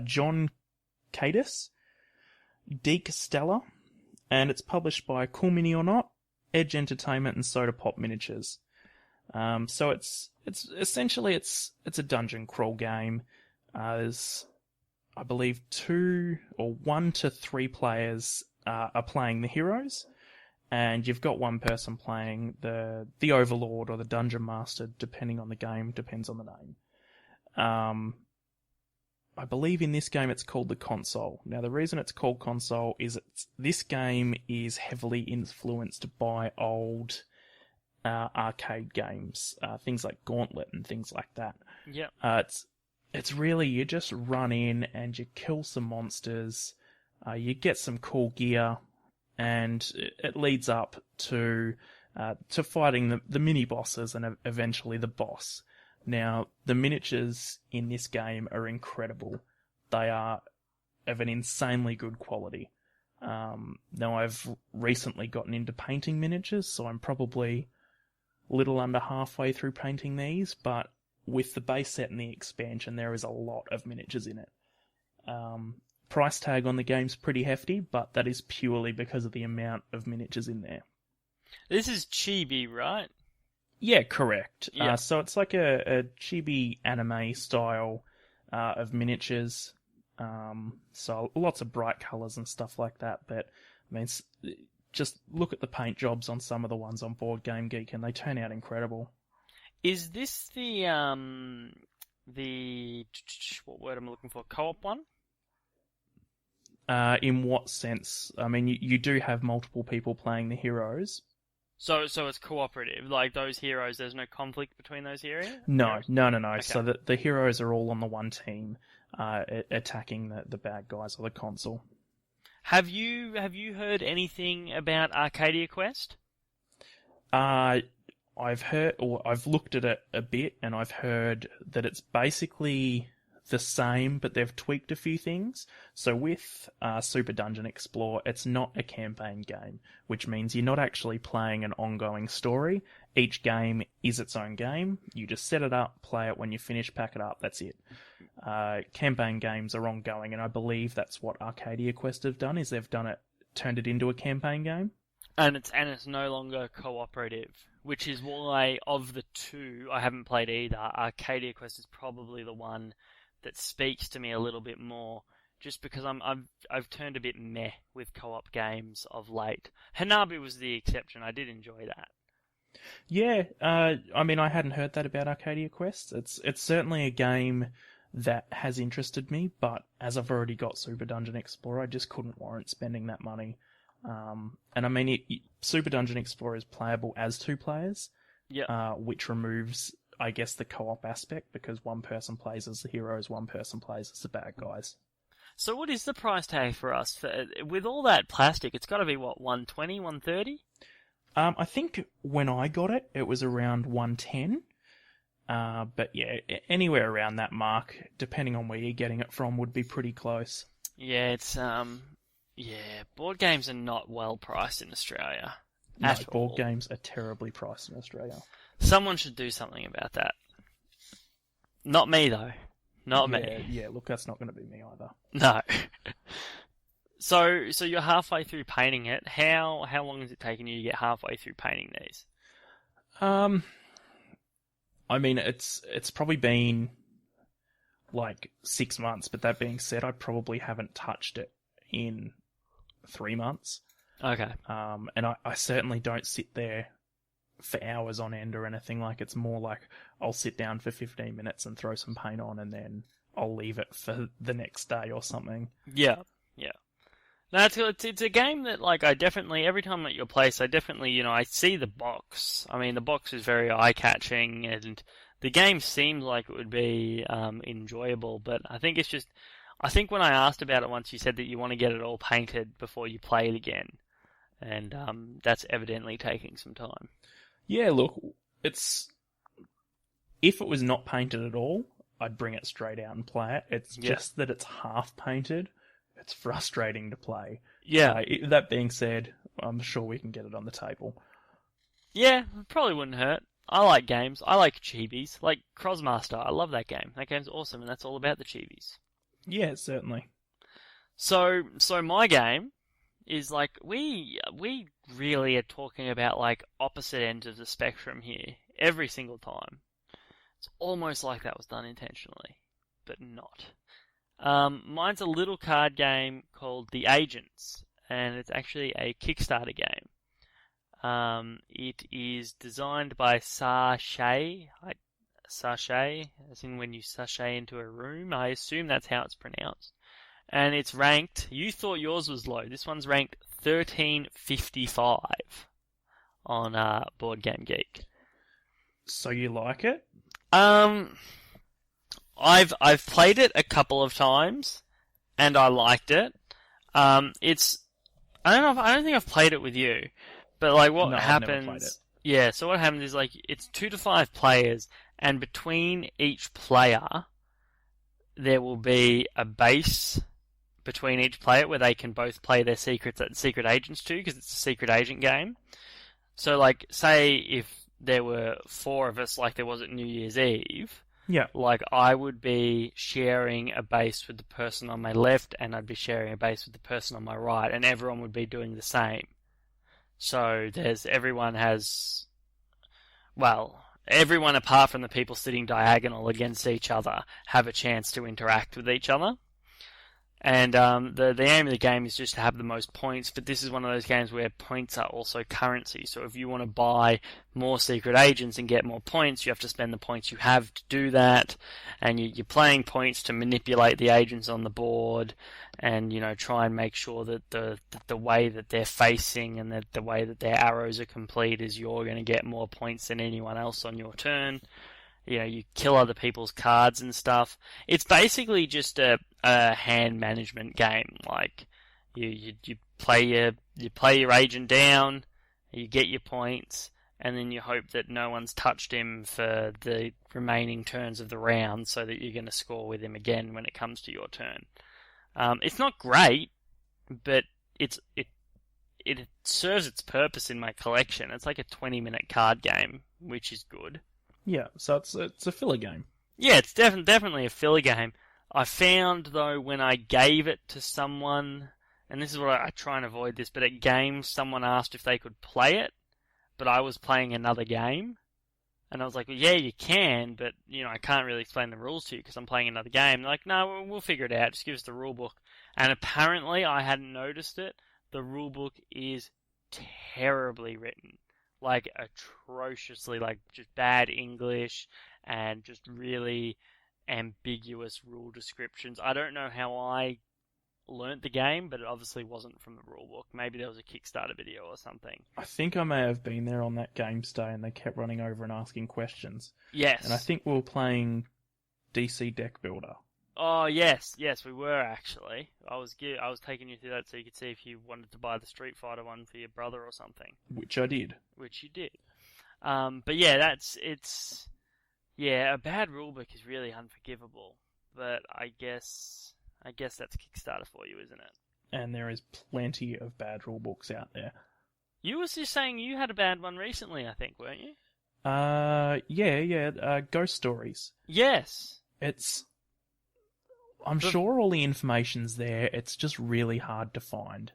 John Cadis, Deke Stella, and it's published by Cool Mini or Not, Edge Entertainment, and Soda Pop Miniatures. So it's essentially it's a dungeon crawl game. There's, I believe, 1 to 3 players are playing the heroes, and you've got one person playing the Overlord or the Dungeon Master, depending on the game, depends on the name. I believe in this game it's called the console. Now, the reason it's called console is this game is heavily influenced by old arcade games, things like Gauntlet and things like that. Yeah. It's really, you just run in and you kill some monsters, you get some cool gear, and it leads up to fighting the mini bosses and eventually the boss. Now, the miniatures in this game are incredible. They are of an insanely good quality. Now, I've recently gotten into painting miniatures, so I'm probably a little under halfway through painting these, but with the base set and the expansion, there is a lot of miniatures in it. Price tag on the game's pretty hefty, but that is purely because of the amount of miniatures in there. This is chibi, right? Yeah, correct. Yeah. So it's like a chibi anime style of miniatures. So lots of bright colours and stuff like that. But I mean, just look at the paint jobs on some of the ones on Board Game Geek, and they turn out incredible. Is this the what word am I looking for? Co-op one? In what sense? I mean, you do have multiple people playing the heroes. So it's cooperative. Like those heroes, there's no conflict between those heroes? No. Okay. So the heroes are all on the one team, attacking the bad guys or the console. Have you heard anything about Arcadia Quest? I've heard, or I've looked at it a bit, and I've heard that it's basically the same, but they've tweaked a few things. So with Super Dungeon Explore, it's not a campaign game, which means you're not actually playing an ongoing story. Each game is its own game. You just set it up, play it, when you finish, pack it up, that's it. Campaign games are ongoing, and I believe that's what Arcadia Quest have done, is they've turned it into a campaign game. And it's no longer cooperative, which is why, of the two, I haven't played either. Arcadia Quest is probably the one that speaks to me a little bit more, just because I've turned a bit meh with co-op games of late. Hanabi was the exception. I did enjoy that. Yeah, I mean, I hadn't heard that about Arcadia Quest. It's certainly a game that has interested me, but as I've already got Super Dungeon Explorer, I just couldn't warrant spending that money. And I mean, Super Dungeon Explorer is playable as 2 players, which removes, I guess, the co-op aspect, because one person plays as the heroes, one person plays as the bad guys. So what is the price tag for us? With all that plastic, it's got to be, what, 120, 130? I think when I got it, it was around 110. But yeah, anywhere around that mark, depending on where you're getting it from, would be pretty close. Yeah, it's, board games are not well priced in Australia. No, board games are terribly priced in Australia. Someone should do something about that. Not me, though. Not me. Yeah, look, that's not going to be me either. No. So you're halfway through painting it. How long has it taken you to get halfway through painting these? I mean, it's probably been like 6 months, but that being said, I probably haven't touched it in 3 months. Okay. And I certainly don't sit there for hours on end or anything. Like, it's more like I'll sit down for 15 minutes and throw some paint on, and then I'll leave it for the next day or something. Yeah. No, it's a game that, like, I definitely, every time I'm at your place, I definitely, I see the box. I mean, the box is very eye-catching, and the game seems like it would be enjoyable, but I think when I asked about it once, you said that you want to get it all painted before you play it again, and that's evidently taking some time. Yeah, look, if it was not painted at all, I'd bring it straight out and play it. It's just that it's half painted. It's frustrating to play. Yeah. That being said, I'm sure we can get it on the table. Yeah, it probably wouldn't hurt. I like games. I like chibis. Like Crossmaster, I love that game. That game's awesome, and that's all about the chibis. Yeah, certainly. So my game is like, we really are talking about like opposite ends of the spectrum here every single time. It's almost like that was done intentionally, but not. Mine's a little card game called The Agents, and it's actually a Kickstarter game. It is designed by Sachet, as in when you sachet into a room. I assume that's how it's pronounced. And it's ranked, you thought yours was low, this one's ranked 1355 on Board Game Geek. So you like it? I've played it a couple of times, and I liked it. I don't think I've played it with you, but like what happens? I've never played it. Yeah, so what happens is like it's 2 to 5 players, and between each player, there will be a base between each player where they can both play their secret agents too, because it's a secret agent game. So like, say if there were 4 of us, like there was at New Year's Eve. Yeah. Like, I would be sharing a base with the person on my left, and I'd be sharing a base with the person on my right, and everyone would be doing the same. So everyone apart from the people sitting diagonal against each other have a chance to interact with each other. And the aim of the game is just to have the most points, but this is one of those games where points are also currency. So if you want to buy more secret agents and get more points, you have to spend the points you have to do that. And you're playing points to manipulate the agents on the board, and try and make sure that the way that they're facing and that the way that their arrows are complete is you're going to get more points than anyone else on your turn. You kill other people's cards and stuff. It's basically just a hand management game. Like you play your agent down, you get your points, and then you hope that no one's touched him for the remaining turns of the round, so that you're going to score with him again when it comes to your turn. It's not great, but it serves its purpose in my collection. It's like a 20-minute card game, which is good. Yeah, so it's a filler game. Yeah, it's definitely a filler game. I found, though, when I gave it to someone, and this is what I try and avoid this, but at games, someone asked if they could play it, but I was playing another game, and I was like, well, yeah, you can, but, I can't really explain the rules to you because I'm playing another game. They're like, no, we'll figure it out, just give us the rule book. And apparently, I hadn't noticed it, the rule book is terribly written. Like, atrociously, like, just bad English, and just really ambiguous rule descriptions. I don't know how I learnt the game, but it obviously wasn't from the rulebook. Maybe there was a Kickstarter video or something. I think I may have been there on that games day, and they kept running over and asking questions. Yes. And I think we were playing DC Deck Builder. Oh yes, we were actually. I was taking you through that so you could see if you wanted to buy the Street Fighter one for your brother or something, Which I did. which you did. But yeah, a bad rulebook is really unforgivable. But I guess that's Kickstarter for you, isn't it? And there is plenty of bad rule books out there. You was just saying you had a bad one recently, I think, weren't you? Ghost Stories. Yes. I'm sure all the information's there, it's just really hard to find.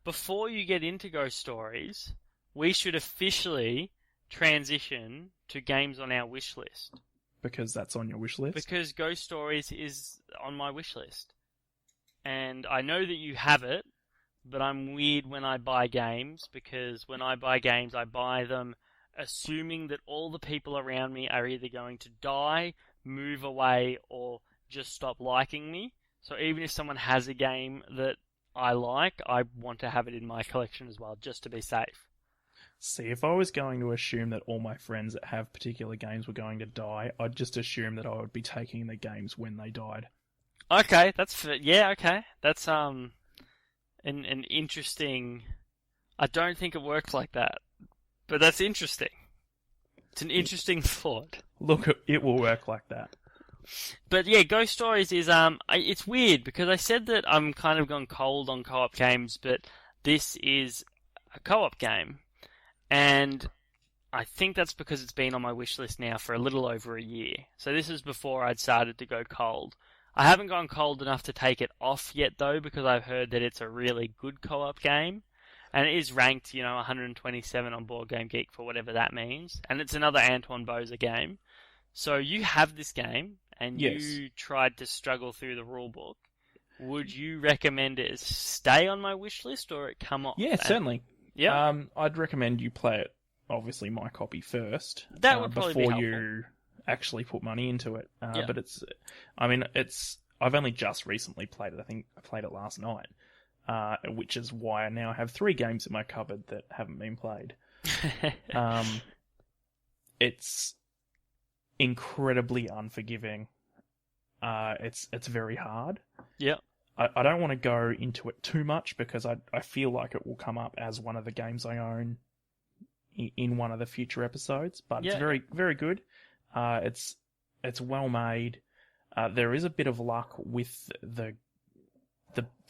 Before you get into Ghost Stories, we should officially transition to games on our wish list. Because that's on your wish list? Because Ghost Stories is on my wish list. And I know that you have it, but I'm weird when I buy games, because when I buy games, I buy them assuming that all the people around me are either going to die, move away, or just stop liking me. So even if someone has a game that I like, I want to have it in my collection as well, just to be safe. See, if I was going to assume that all my friends that have particular games were going to die, I'd just assume that I would be taking the games when they died. Okay, okay. That's an interesting... I don't think it works like that, but that's interesting. It's an interesting thought. Look, it will work like that. But yeah, Ghost Stories is it's weird because I said that I'm kind of gone cold on co-op games, but this is a co-op game, and I think that's because it's been on my wish list now for a little over a year. So this is before I'd started to go cold. I haven't gone cold enough to take it off yet though, because I've heard that it's a really good co-op game, and it is ranked 127 on Board Game Geek for whatever that means, and it's another Antoine Boza game. So you have this game, and Yes. You tried to struggle through the rulebook. Would you recommend it stay on my wish list or it come off? Yeah, certainly. Yeah. I'd recommend you play it, obviously, my copy first. That would probably be before helpful. you actually put money into it. Yeah. But I've only just recently played it. I think I played it last night, which is why I now have 3 games in my cupboard that haven't been played. It's incredibly unforgiving. It's very hard. Yeah. I don't want to go into it too much because I feel like it will come up as one of the games I own in one of the future episodes. But It's very, very good. It's well made. There is a bit of luck with the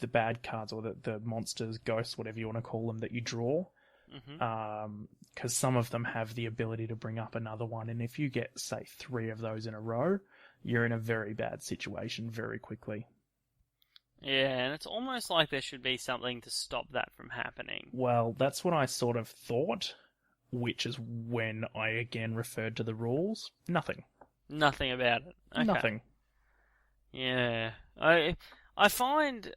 bad cards or the monsters, ghosts, whatever you want to call them, that you draw. Because some of them have the ability to bring up another one, and if you get, say, 3 of those in a row, you're in a very bad situation very quickly. Yeah, and it's almost like there should be something to stop that from happening. Well, that's what I sort of thought, which is when I again referred to the rules. Nothing. Nothing about it. Okay. Nothing. Yeah. I find,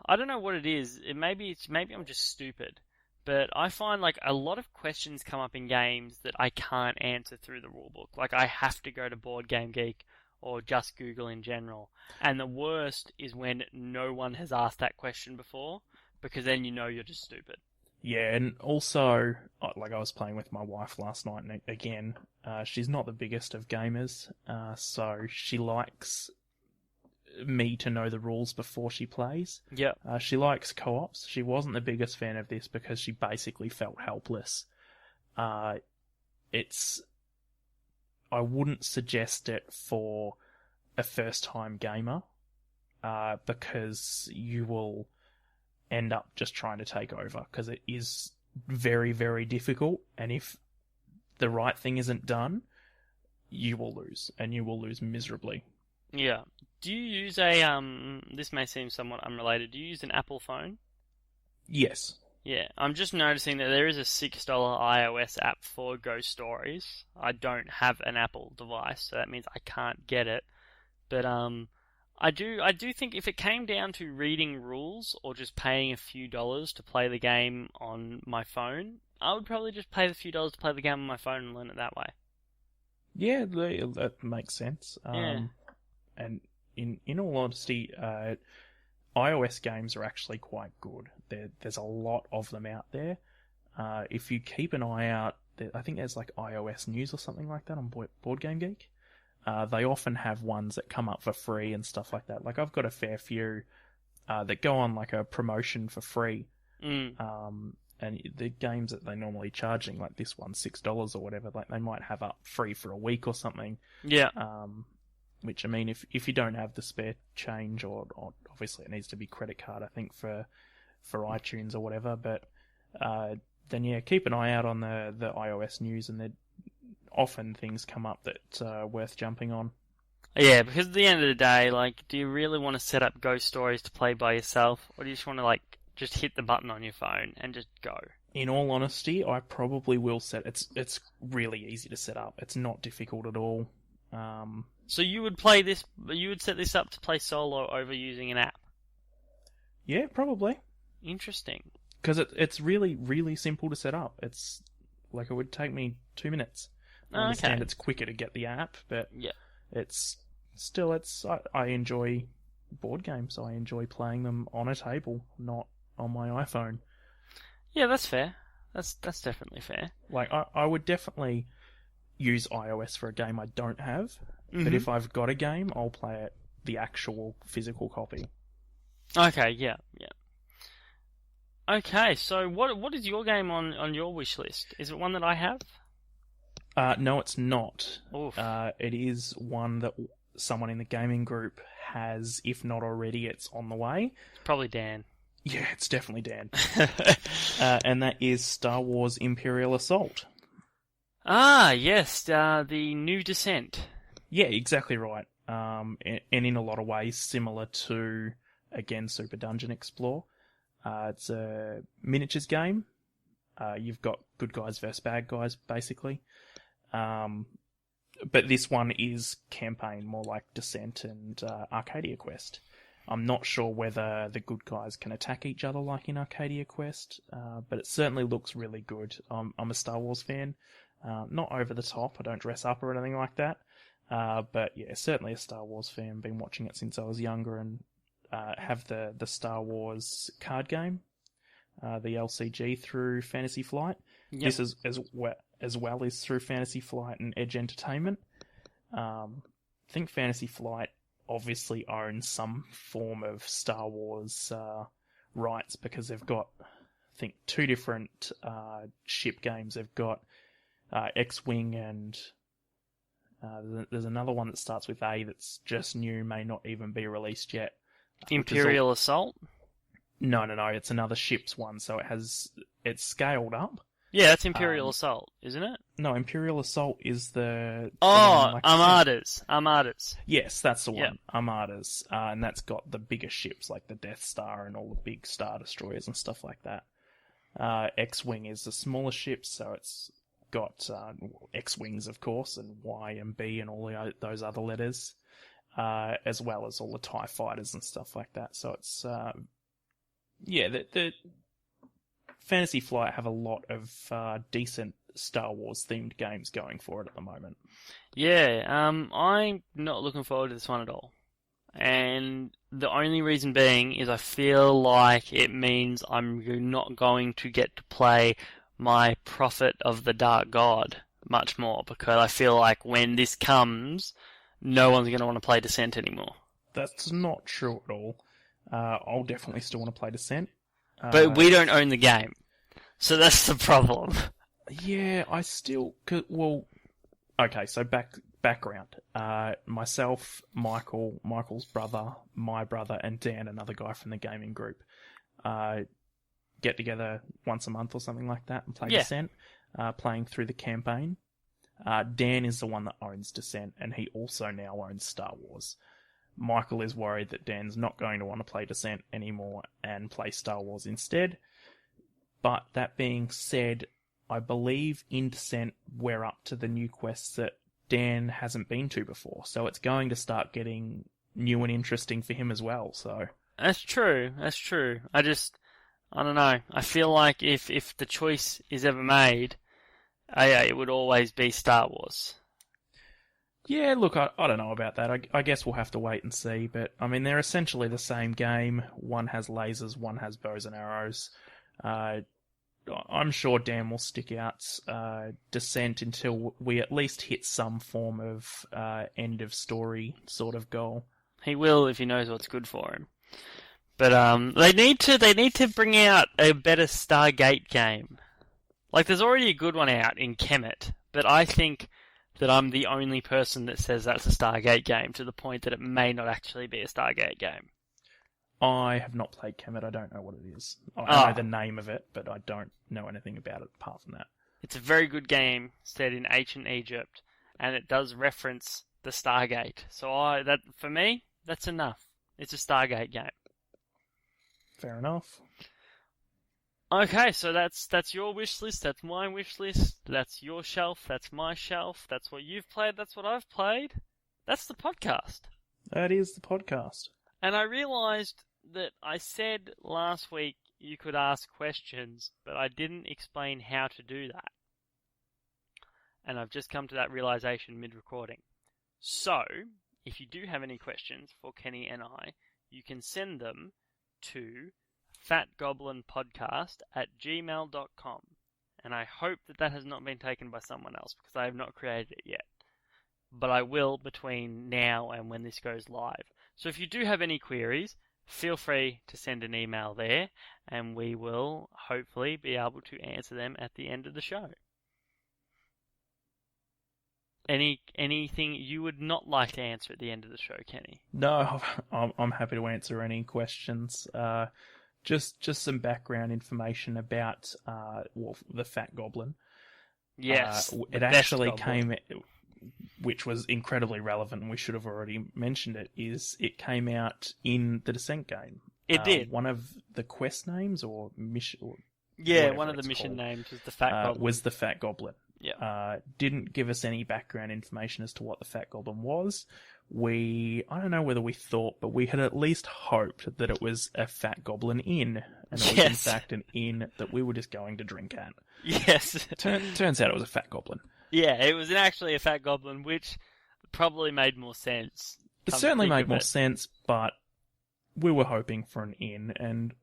I don't know what it is. Maybe I'm just stupid. But I find like a lot of questions come up in games that I can't answer through the rulebook. Like I have to go to Board Game Geek or just Google in general. And the worst is when no one has asked that question before, because then you're just stupid. Yeah, and also, like I was playing with my wife last night, and again, she's not the biggest of gamers, so she likes me to know the rules before she plays. Yeah. She likes co-ops. She wasn't the biggest fan of this because she basically felt helpless. I wouldn't suggest it for a first-time gamer, because you will end up just trying to take over, because it is very, very difficult, and if the right thing isn't done, you will lose, and you will lose miserably. Yeah. Do you use a, this may seem somewhat unrelated, do you use an Apple phone? Yes. Yeah, I'm just noticing that there is a $6 iOS app for Ghost Stories. I don't have an Apple device, so that means I can't get it. But I do think if it came down to reading rules or just paying a few dollars to play the game on my phone, I would probably just pay the few dollars to play the game on my phone and learn it that way. Yeah, that makes sense. Yeah. And in all honesty, iOS games are actually quite good. There's a lot of them out there. If you keep an eye out, I think there's like iOS news or something like that on Board Game Geek. they often have ones that come up for free and stuff like that. Like I've got a fair few that go on like a promotion for free. And the games that they're normally charging, like this one, $6 or whatever, like they might have up free for a week or something. Yeah. Which, I mean, if you don't have the spare change, or obviously it needs to be credit card, I think, for iTunes or whatever, but then yeah, keep an eye out on the iOS news, and often things come up that are worth jumping on. Yeah, because at the end of the day, like, do you really want to set up Ghost Stories to play by yourself, or do you just want to, like, just hit the button on your phone and just go? In all honesty, I probably will it's really easy to set up. It's not difficult at all. So you would set this up to play solo over using an app? Yeah, probably. Interesting. Because it's really, really simple to set up. It's like, it would take me 2 minutes. I understand it's quicker to get the app, but yeah, I enjoy board games. I enjoy playing them on a table, not on my iPhone. Yeah, that's fair. That's definitely fair. Like, I would definitely use iOS for a game I don't have, but if I've got a game, I'll play it the actual physical copy. Okay, yeah. Okay, so what is your game on your wish list? Is it one that I have? No, it's not. Oof. It is one that someone in the gaming group has. If not already, it's on the way. It's probably Dan. Yeah, it's definitely Dan. And that is Star Wars Imperial Assault. Ah, yes, the new Descent. Yeah, exactly right. And in a lot of ways similar to, again, Super Dungeon Explore. It's a miniatures game. You've got good guys versus bad guys, basically. But this one is campaign, more like Descent and Arcadia Quest. I'm not sure whether the good guys can attack each other like in Arcadia Quest, but it certainly looks really good. I'm a Star Wars fan. Not over the top, I don't dress up or anything like that. But yeah, certainly a Star Wars fan. Been watching it since I was younger, and have the Star Wars card game, the LCG through Fantasy Flight. Yep. This is as well as through Fantasy Flight and Edge Entertainment. I think Fantasy Flight obviously owns some form of Star Wars rights, because they've got, I think, 2 different ship games. They've got X-Wing, and there's another one that starts with A that's just new, may not even be released yet. Imperial Assault? No, it's another ship's one, so it's scaled up. Yeah, that's Imperial Assault, isn't it? No, Imperial Assault is the... Armadas. Armadas. Yes, that's the one. Yep. Armadas. And that's got the bigger ships, like the Death Star and all the big Star Destroyers and stuff like that. X-Wing is the smaller ships, so it's got X-Wings, of course, and Y and B and all those other letters, as well as all the TIE fighters and stuff like that. So it's... the Fantasy Flight have a lot of decent Star Wars themed games going for it at the moment. Yeah, I'm not looking forward to this one at all. And the only reason being is I feel like it means I'm not going to get to play my Prophet of the Dark God much more, because I feel like when this comes, no one's going to want to play Descent anymore. That's not true at all. I'll definitely still want to play Descent. But we don't own the game. So that's the problem. Yeah, I still... Well, okay, so background. Myself, Michael's brother, my brother, and Dan, another guy from the gaming group, get together once a month or something like that and play Descent, playing through the campaign. Dan is the one that owns Descent, and he also now owns Star Wars. Michael is worried that Dan's not going to want to play Descent anymore and play Star Wars instead. But that being said, I believe in Descent we're up to the new quests that Dan hasn't been to before. So it's going to start getting new and interesting for him as well. So That's true. I don't know. I feel like if the choice is ever made, it would always be Star Wars. Yeah, look, I don't know about that. I guess we'll have to wait and see. But, I mean, they're essentially the same game. One has lasers, one has bows and arrows. I'm sure Dan will stick out Descent until we at least hit some form of end of story sort of goal. He will if he knows what's good for him. But they need to bring out a better Stargate game. Like, there's already a good one out in Kemet, but I think that I'm the only person that says that's a Stargate game, to the point that it may not actually be a Stargate game. I have not played Kemet. I don't know what it is. I know the name of it, but I don't know anything about it apart from that. It's a very good game set in ancient Egypt, and it does reference the Stargate. So for me, that's enough. It's a Stargate game. Fair enough. Okay, so that's your wish list, that's my wish list, that's your shelf, that's my shelf, that's what you've played, that's what I've played. That's the podcast. That is the podcast. And I realised that I said last week you could ask questions, but I didn't explain how to do that. And I've just come to that realisation mid-recording. So, if you do have any questions for Kenny and I, you can send them to fatgoblinpodcast@gmail.com. And I hope that has not been taken by someone else, because I have not created it yet. But I will between now and when this goes live. So if you do have any queries, feel free to send an email there, and we will hopefully be able to answer them at the end of the show. Anything you would not like to answer at the end of the show, Kenny? No, I'm happy to answer any questions. Just some background information about the Fat Goblin. Yes, it actually came, which was incredibly relevant, and we should have already mentioned it. It came out in the Descent game? It did. One of the quest names or mission? One of the mission names was the Fat Goblin. Was the Fat Goblin. Yeah. Didn't give us any background information as to what the Fat Goblin was. I don't know whether we thought, but we had at least hoped that it was a Fat Goblin inn, and it was in fact an inn that we were just going to drink at. Yes. Turns out it was a Fat Goblin. Yeah, it was actually a Fat Goblin, which probably made more sense. It certainly made more sense, but we were hoping for an inn, and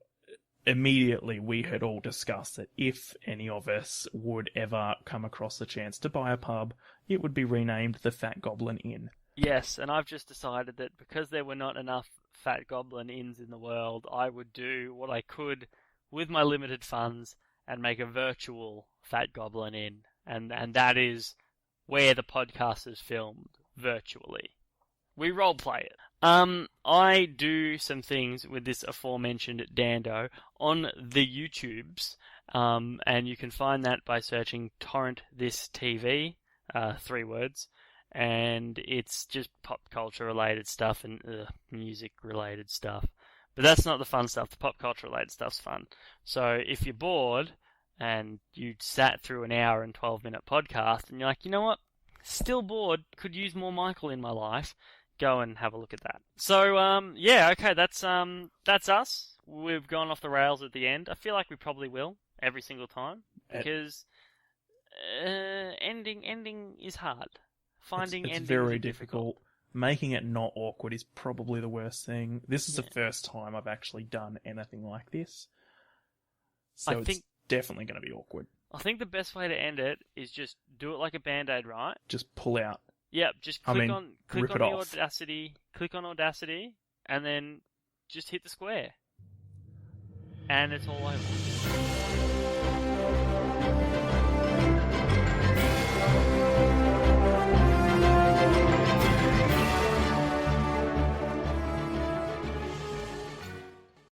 immediately we had all discussed that if any of us would ever come across the chance to buy a pub, it would be renamed the Fat Goblin Inn. Yes, and I've just decided that because there were not enough Fat Goblin Inns in the world, I would do what I could with my limited funds and make a virtual Fat Goblin Inn. And that is where the podcast is filmed, virtually. We roleplay it. I do some things with this aforementioned Dando on the YouTubes, and you can find that by searching Torrent This TV, 3 words, and it's just pop culture related stuff and music related stuff. But that's not the fun stuff. The pop culture related stuff's fun. So if you're bored and you sat through an hour and 12-minute podcast and you're like, you know what, still bored, could use more Michael in my life, go and have a look at that. So, okay, that's us. We've gone off the rails at the end. I feel like we probably will every single time, because ending is hard. Finding it's endings very is difficult. Making it not awkward is probably the worst thing. This is the first time I've actually done anything like this, so it's definitely going to be awkward. I think the best way to end it is just do it like a Band-Aid, right? Just pull out. Yep, just click on off. Audacity, click on Audacity, and then just hit the square. And it's all over.